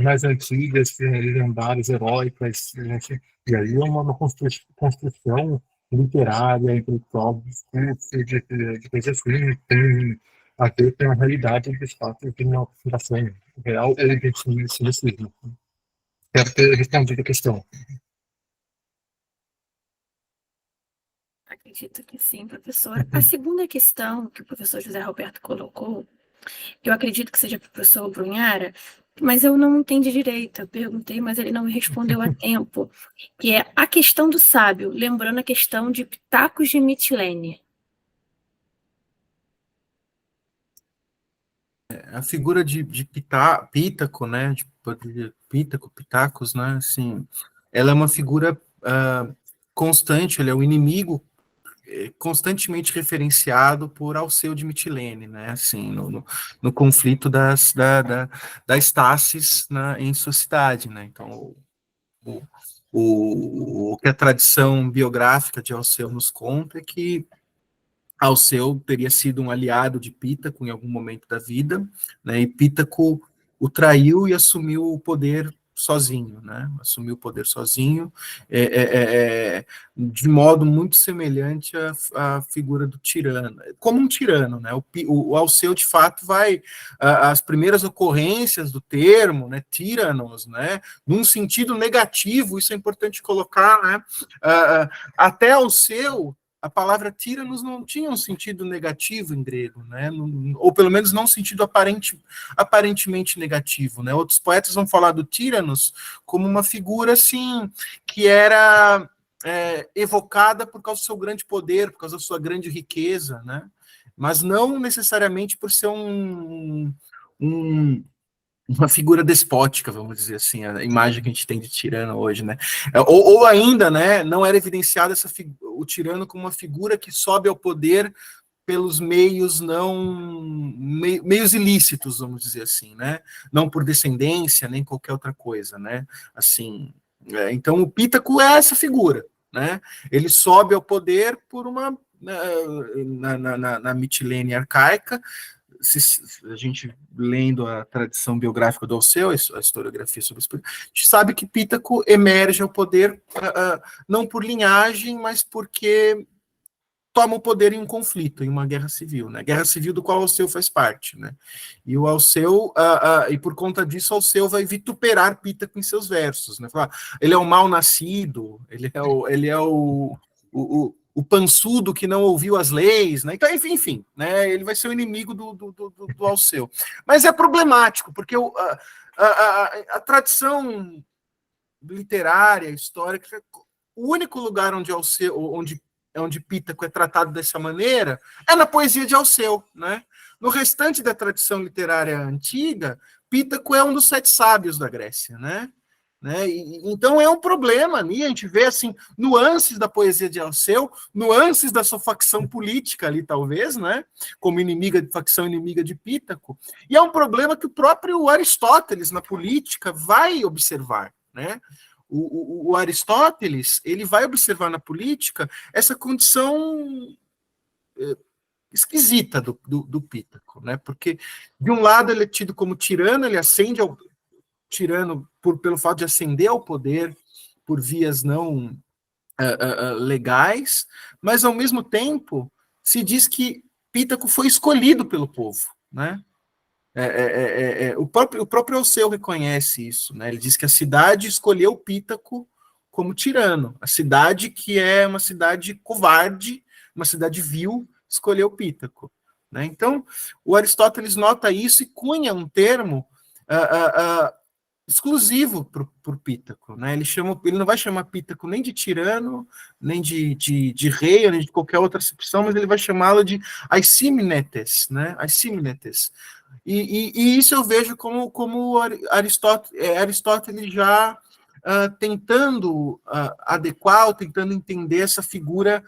mais antigas, lendárias, heróicas, assim, e aí é uma construção literária, intelectual, discurso, de coisas assim, tem a ver com a realidade dos fatos de uma fundação real ou de sinuecismo. Espero ter respondido a questão. Acredito que sim, professor. A segunda questão que o professor José Roberto colocou, eu acredito que seja para o professor Brunhara, mas eu não entendi direito. Eu perguntei, mas ele não me respondeu a tempo. Que é a questão do sábio, lembrando a questão de Pitacos de Mitilene. A figura de Pítaco, né, Pitacos, né, assim, ela é uma figura constante, ele é o inimigo constantemente referenciado por Alceu de Mitilene, né, assim, no conflito das Tasses em sua cidade, né, então o, o que a tradição biográfica de Alceu nos conta é que Alceu teria sido um aliado de Pítaco em algum momento da vida, né, e Pítaco o traiu e assumiu o poder sozinho, né, assumiu o poder sozinho, de modo muito semelhante à figura do tirano, como um tirano, né, o Alceu de fato vai, as primeiras ocorrências do termo, né, tiranos, né, num sentido negativo, isso é importante colocar, né, até Alceu, a palavra tiranos não tinha um sentido negativo em grego, né? Ou pelo menos não um sentido aparentemente negativo, né? Outros poetas vão falar do tiranos como uma figura assim que era evocada por causa do seu grande poder, por causa da sua grande riqueza, né? Mas não necessariamente por ser uma figura despótica, vamos dizer assim, a imagem que a gente tem de tirano hoje, né? Ou ainda, né, não era evidenciado o tirano como uma figura que sobe ao poder pelos meios meios ilícitos, vamos dizer assim, né? Não por descendência nem qualquer outra coisa, né? Assim, então o Pítaco é essa figura, né? Ele sobe ao poder por uma na Mitilene arcaica. Se a gente lendo a tradição biográfica do Alceu, a historiografia sobre isso, a gente sabe que Pítaco emerge ao poder não por linhagem, mas porque toma o poder em um conflito, em uma guerra civil, né? Guerra civil do qual Alceu faz parte, né? E o Alceu, e por conta disso, Alceu vai vituperar Pítaco em seus versos, né? Falar, ele é o mal nascido, ele é o pançudo que não ouviu as leis, né? Então, enfim, né? Ele vai ser o inimigo do Alceu. Mas é problemático, porque a tradição literária, histórica, o único lugar onde Pítaco é tratado dessa maneira é na poesia de Alceu, né? No restante da tradição literária antiga, Pítaco é um dos 7 sábios da Grécia, né? Então é um problema ali, a gente vê assim, nuances da poesia de Alceu, nuances da sua facção política ali, talvez, né? Como facção inimiga de Pítaco, e é um problema que o próprio Aristóteles, na política, vai observar, né? O Aristóteles, ele vai observar na política essa condição esquisita do Pítaco, né? Porque, de um lado, ele é tido como tirano, ele ascende ao tirano pelo fato de ascender ao poder por vias não legais, mas, ao mesmo tempo, se diz que Pítaco foi escolhido pelo povo, né? O próprio Alceu reconhece isso, né? Ele diz que a cidade escolheu Pítaco como tirano. A cidade, que é uma cidade covarde, uma cidade vil, escolheu Pítaco, né? Então, o Aristóteles nota isso e cunha um termo exclusivo para o Pítaco, né? Ele não vai chamar Pítaco nem de tirano, nem de rei, nem de qualquer outra acepção, mas ele vai chamá-lo de Aisímenes, né? Aisímenes. E isso eu vejo como Aristóteles já tentando adequar, ou tentando entender essa figura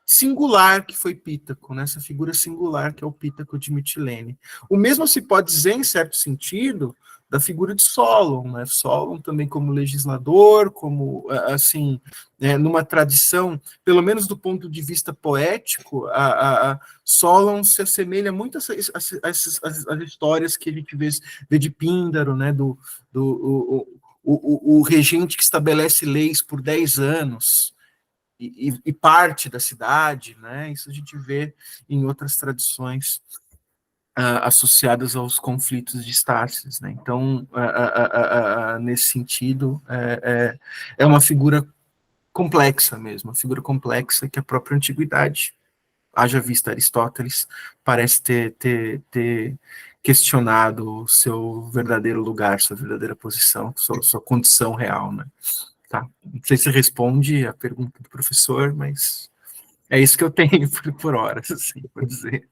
singular que foi Pítaco, né? Essa figura singular que é o Pítaco de Mitilene. O mesmo se pode dizer, em certo sentido, da figura de Solon, né? Solon também como legislador, como, assim, numa tradição, pelo menos do ponto de vista poético, Solon se assemelha muito às histórias que a gente vê de Píndaro, né? O regente que estabelece leis por 10 anos, e parte da cidade, né? Isso a gente vê em outras tradições associadas aos conflitos de Estácios, né? Então, nesse sentido, é uma figura complexa mesmo, uma figura complexa que a própria antiguidade, haja vista Aristóteles, parece ter questionado o seu verdadeiro lugar, sua verdadeira posição, sua condição real, né? Tá. Não sei se responde a pergunta do professor, mas é isso que eu tenho por horas, assim, por dizer.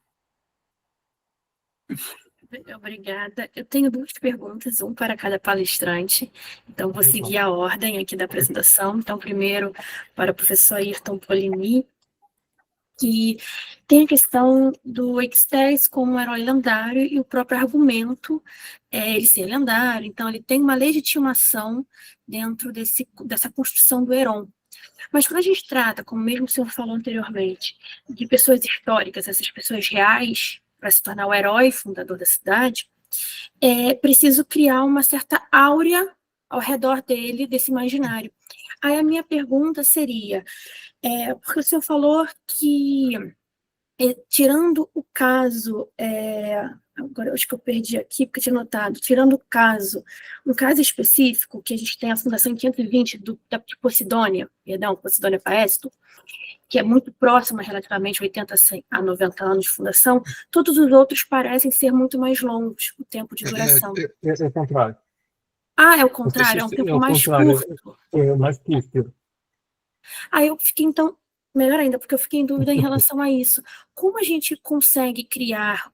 Obrigada. Eu tenho duas perguntas, um para cada palestrante. Então, vou seguir a ordem aqui da apresentação. Então, primeiro, para o professor Ayrton Polini, que tem a questão do Exters como um herói lendário e o próprio argumento ele ser lendário. Então, ele tem uma legitimação dentro dessa construção do Heron. Mas quando a gente trata, como mesmo o senhor falou anteriormente, de pessoas históricas, essas pessoas reais, para se tornar o herói fundador da cidade, é preciso criar uma certa áurea ao redor dele, desse imaginário. Aí a minha pergunta seria, porque o senhor falou que, tirando o caso, agora eu acho que eu perdi aqui, porque eu tinha notado, tirando o caso, um caso específico, que a gente tem a Fundação em 520 de Posidônia, perdão, Posidônia Paesto, que é muito próxima, relativamente 80 a 90 anos de fundação, todos os outros parecem ser muito mais longos, o tempo de duração. É o contrário. Ah, é o contrário, é um tempo mais curto. É mais curto. Aí eu fiquei, então, melhor ainda, porque eu fiquei em dúvida em relação a isso. Como a gente consegue criar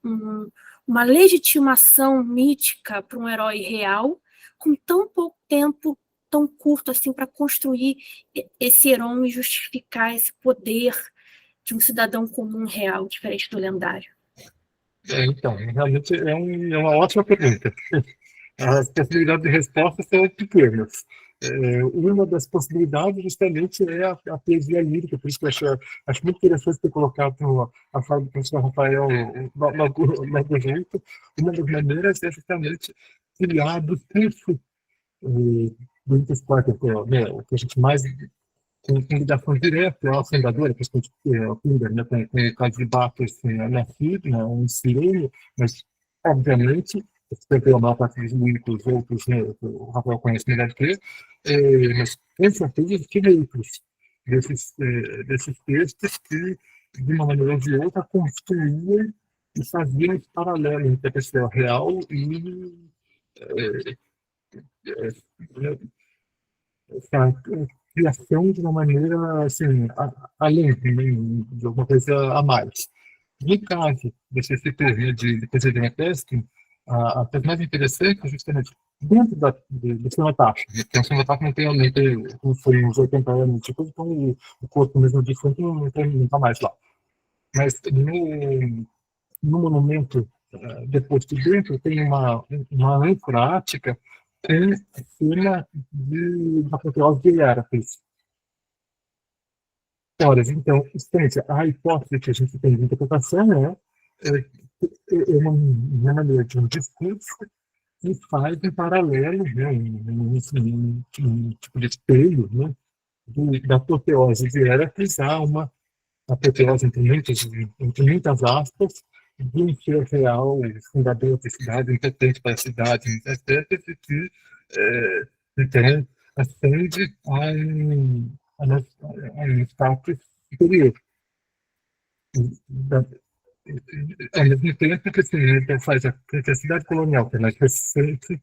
uma legitimação mítica para um herói real com tão pouco tempo, tão curto assim, para construir esse herói e justificar esse poder de um cidadão comum real, diferente do lendário? Então, realmente é uma ótima pergunta. As possibilidades de resposta são pequenas. Uma das possibilidades justamente é a poesia lírica, por isso que eu acho muito interessante ter colocado a fala do professor Rafael logo junto. Uma das maneiras é justamente criar discurso do esporte, o que a gente mais tem ligação direta ao fundador, que o Kinder, né, com o caso de Bacchus na Síria, um silêncio, mas, obviamente, pela maior parte dos únicos outros, né, o Rafael conhece melhor do que eu, mas com certeza existem veículos desses textos que, de uma maneira ou de outra, construíam e faziam esse paralelo entre a pessoa real e essa criação de uma maneira, assim, além de alguma coisa a mais. No caso desse setor, né, de procedimento testing, a coisa mais interessante é justamente dentro do cenotaxo. Então, o cenotaxo não tem como foi uns 80 anos, tipo, então o corpo mesmo de fundo não está mais lá. Mas no monumento, depois de dentro, tem uma âncora ática em cima da apoteose de Hierápolis. Ora, então, a hipótese que a gente tem de interpretação é uma maneira de um discurso que faz em paralelo, né, um tipo de espelho, né, da apoteose de Hierápolis a uma apoteose entre muitas aspas, de um ser real, fundador da cidade, importante para a cidade, etc., que, então, ascende a um status superior. Ao mesmo tempo que assim, então que a cidade colonial, que é mais recente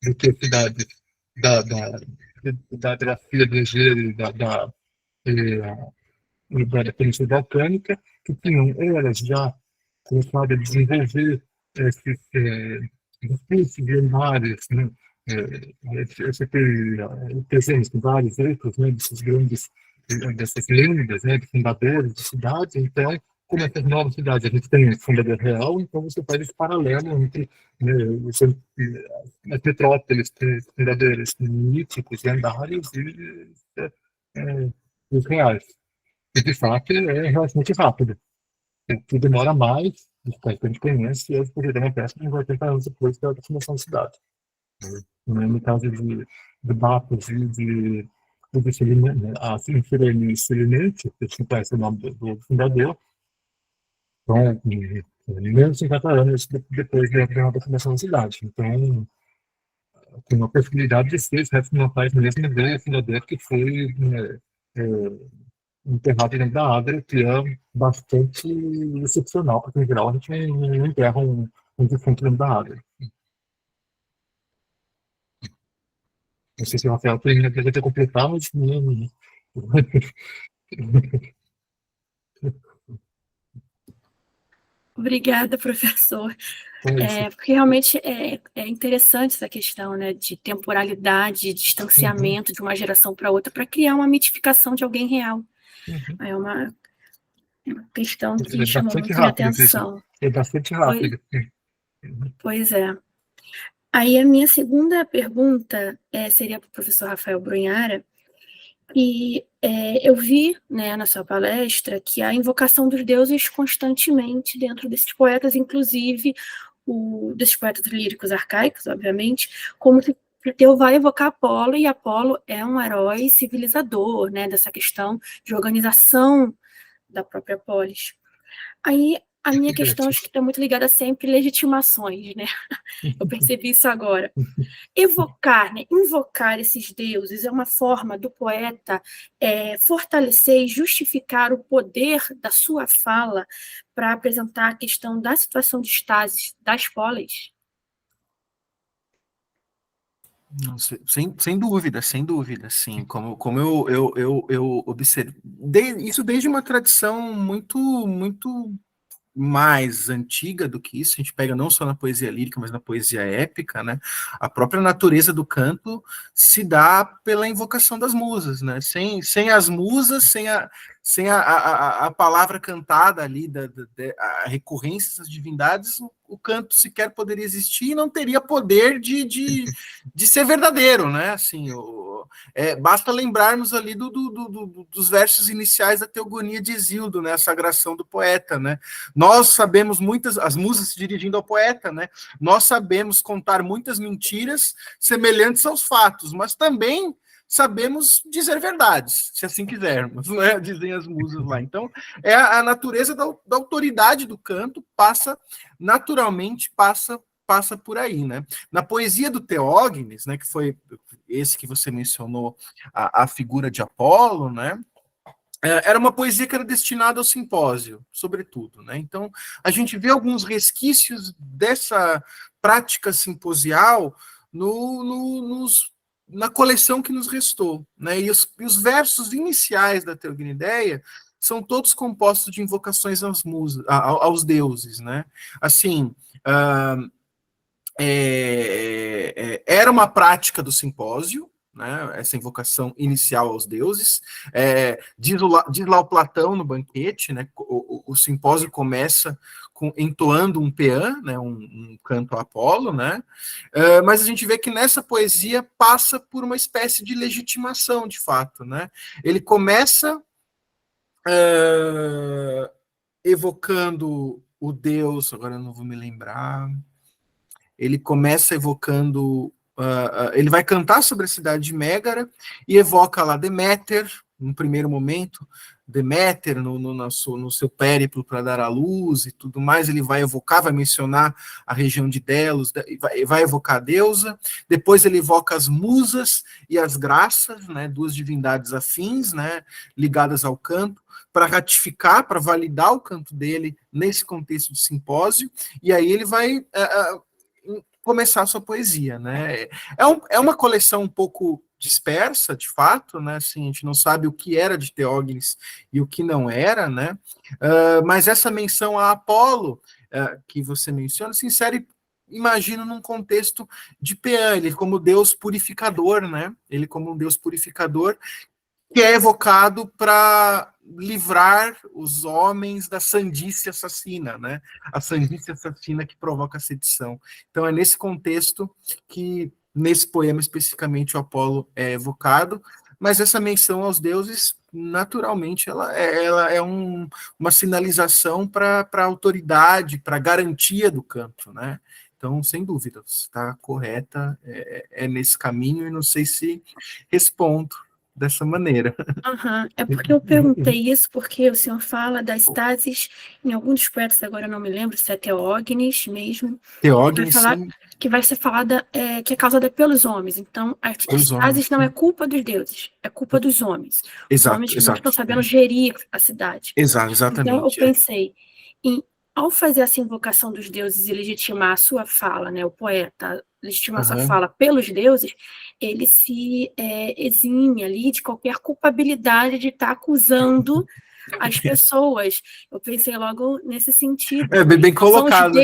do que a cidade da grafia do Egeu, da Península Balcânica, que tinham elas já começado a desenvolver esses discursos lendários, né? Você tem desenhos de vários outros, né, desses grandes, dessas lendas, né, de fundadores de cidades. Então, como essas novas cidades a gente tem um fundador real, então você faz esse paralelo entre, né, as metrópoles, fundadores míticos, lendários e os reais. E, de fato, é relativamente rápido. O que demora mais, dos países que a gente conhece, é o programa PESP de 80 anos depois da fundação da cidade. No caso de Bacos e de a Silenente, que a gente conhece o nome do fundador, então, menos 50 anos depois da fundação da cidade. Então, tem uma possibilidade de ser, se não faz mesmo, o fundador que foi enterrado dentro da Adra, que é bastante excepcional, porque em geral a gente não enterra um defunto dentro da Adra. Não sei se o Rafael tem que completar, mas Obrigada, professor. É isso. Porque realmente é interessante essa questão, né, de temporalidade, de Uhum, distanciamento de uma geração para outra, para criar uma mitificação de alguém real. uhum. É uma questão que É chamou bastante muito minha rápido isso. atenção. É bastante Pois, rápido. Uhum. pois é. Aí a minha segunda pergunta seria para o professor Rafael Brunhara, e eu vi, né, na sua palestra que a invocação dos deuses constantemente dentro desses poetas, inclusive desses poetas líricos arcaicos, obviamente, como se Plateu vai evocar Apolo, e Apolo é um herói civilizador, né, dessa questão de organização da própria polis. Aí a minha questão acho que está muito ligada sempre a legitimações, né? Eu percebi isso agora. Evocar, né, invocar esses deuses é uma forma do poeta fortalecer e justificar o poder da sua fala para apresentar a questão da situação de estases das polis. Não, sem dúvida, sem dúvida, sim. Como eu observo, isso desde uma tradição muito mais antiga do que isso, a gente pega não só na poesia lírica, mas na poesia épica, né? A própria natureza do canto se dá pela invocação das musas, né? Sem as musas, sem a palavra cantada ali, a recorrência das divindades, o canto sequer poderia existir e não teria poder de ser verdadeiro, né? Assim, basta lembrarmos ali dos versos iniciais da Teogonia de Hesíodo, né? A sagração do poeta, né? Nós sabemos as musas se dirigindo ao poeta, né? Nós sabemos contar muitas mentiras semelhantes aos fatos, mas também sabemos dizer verdades, se assim quisermos, né? Dizem as musas lá. Então, a natureza da autoridade do canto naturalmente passa por aí, né? Na poesia do Teógenes, né, que foi esse que você mencionou, a figura de Apolo, né? Era uma poesia que era destinada ao simpósio, sobretudo, né? Então, a gente vê alguns resquícios dessa prática simposial na coleção que nos restou, né? E os versos iniciais da Teogonideia são todos compostos de invocações aos deuses, né? Assim, era uma prática do simpósio, né, essa invocação inicial aos deuses. Diz lá o Platão no banquete, né, o simpósio começa entoando um peã, né, um canto a Apolo, né, mas a gente vê que nessa poesia passa por uma espécie de legitimação, de fato. Né. Ele começa evocando o deus, agora eu não vou me lembrar, ele começa evocando, ele vai cantar sobre a cidade de Mégara e evoca lá Deméter, no primeiro momento, Deméter no seu périplo para dar à luz e tudo mais, ele vai evocar, vai mencionar a região de Delos, vai evocar a deusa, depois ele evoca as musas e as graças, né, duas divindades afins, né, ligadas ao canto, para ratificar, para validar o canto dele nesse contexto de simpósio, e aí ele vai começar a sua poesia, né? É uma coleção um pouco dispersa, de fato, né? Assim, a gente não sabe o que era de Teógenes e o que não era, né? Mas essa menção a Apolo, que você menciona, se insere, imagino, num contexto de Peã, ele como deus purificador, né? Ele como um deus purificador que é evocado para livrar os homens da sandice assassina, né? A sandice assassina que provoca a sedição. Então é nesse contexto que, nesse poema especificamente, o Apolo é evocado, mas essa menção aos deuses, naturalmente, ela é uma sinalização para a autoridade, para a garantia do canto, né? Então, sem dúvida, está correta, é nesse caminho, e não sei se respondo dessa maneira. Uhum. É porque eu perguntei isso porque o senhor fala das estases em alguns dos poetas, agora eu não me lembro se é Teógenes mesmo, Teógenes, sim, que vai ser falada que é causada pelos homens. Então, as pelos homens. estases não é culpa dos deuses, é culpa dos homens. Os homens que não estão sabendo gerir a cidade. Exatamente. Então, eu pensei ao fazer essa invocação dos deuses e legitimar a sua fala, né, o poeta legitimar sua fala pelos deuses, ele se exime ali de qualquer culpabilidade de estar acusando as pessoas. Eu pensei logo nesse sentido. É bem colocado.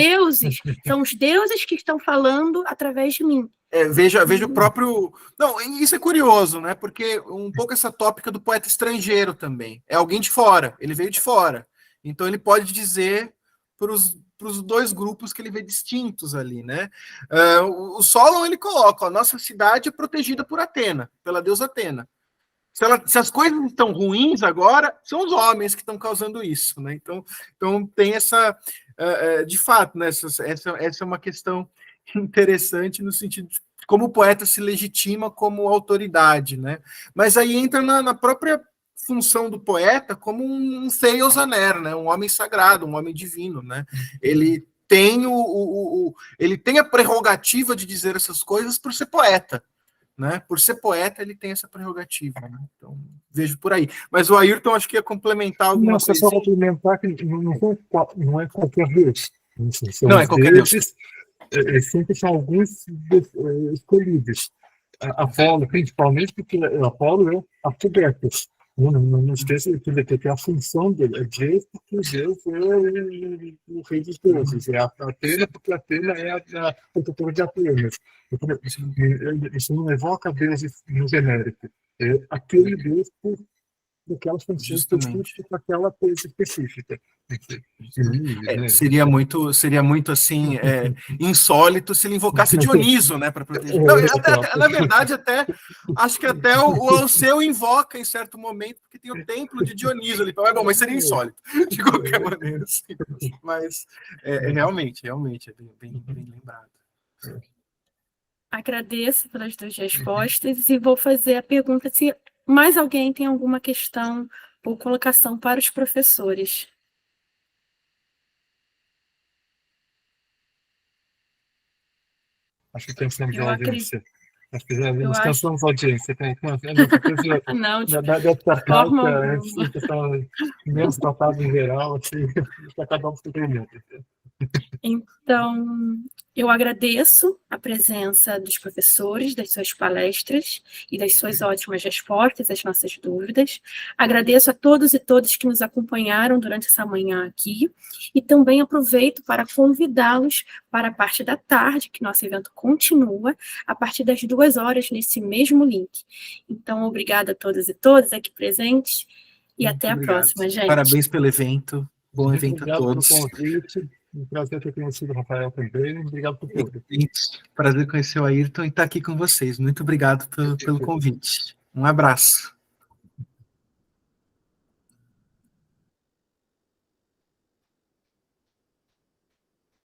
São os deuses que estão falando através de mim. Veja o próprio... Não, isso é curioso, né? Porque um pouco essa tópica do poeta estrangeiro também. É alguém de fora, ele veio de fora. Então ele pode dizer para os dois grupos que ele vê distintos ali, né? O Solon, ele coloca, a nossa cidade é protegida por Atena, pela deusa Atena. Se as coisas estão ruins agora, são os homens que estão causando isso, né? Então tem essa... de fato, né? Essa é uma questão interessante no sentido de como o poeta se legitima como autoridade, né? Mas aí entra na própria função do poeta como um Theos Aner, né? Um homem sagrado, um homem divino, né? Ele tem ele tem a prerrogativa de dizer essas coisas por ser poeta, né? Por ser poeta, ele tem essa prerrogativa, né? Então, vejo por aí. Mas o Ayrton, acho que ia complementar alguma coisa. Só complementar que não é qualquer Deus. Não é qualquer Deus. Sempre são alguns escolhidos. Apolo, principalmente, porque Apolo é Arquimedes. Não esqueça que a função dele é Deus, porque Deus é o rei dos deuses. É a Atena, porque a Atena é a protetora de Atenas. Isso não evoca deuses no genérico. É aquele Deus por aquelas funções específicas para aquela coisa específica. Seria muito assim insólito se ele invocasse Dioniso, né, para proteger. Não, na verdade, acho que até o Alceu invoca em certo momento, porque tem o templo de Dioniso ali. Mas seria insólito, de qualquer maneira. Assim. Mas realmente é bem lembrado. Agradeço pelas duas respostas e vou fazer a pergunta se mais alguém tem alguma questão ou colocação para os professores. Acho que cansamos a audiência. Acho que já cansamos a audiência. Não, deve estar calca, menos tratado em geral, assim, acabamos com o mundo. Então, eu agradeço a presença dos professores, das suas palestras e das suas ótimas respostas às nossas dúvidas. Agradeço a todos e todas que nos acompanharam durante essa manhã aqui e também aproveito para convidá-los para a parte da tarde, que nosso evento continua, a partir das 2h nesse mesmo link. Então, obrigada a todos e todas aqui presentes e até a próxima, gente. Parabéns pelo evento. Bom evento a todos. Obrigado pelo convite. Um prazer ter conhecido o Rafael também. Obrigado por tudo. Prazer conhecer o Ayrton e estar aqui com vocês. Muito obrigado pelo convite. Um abraço.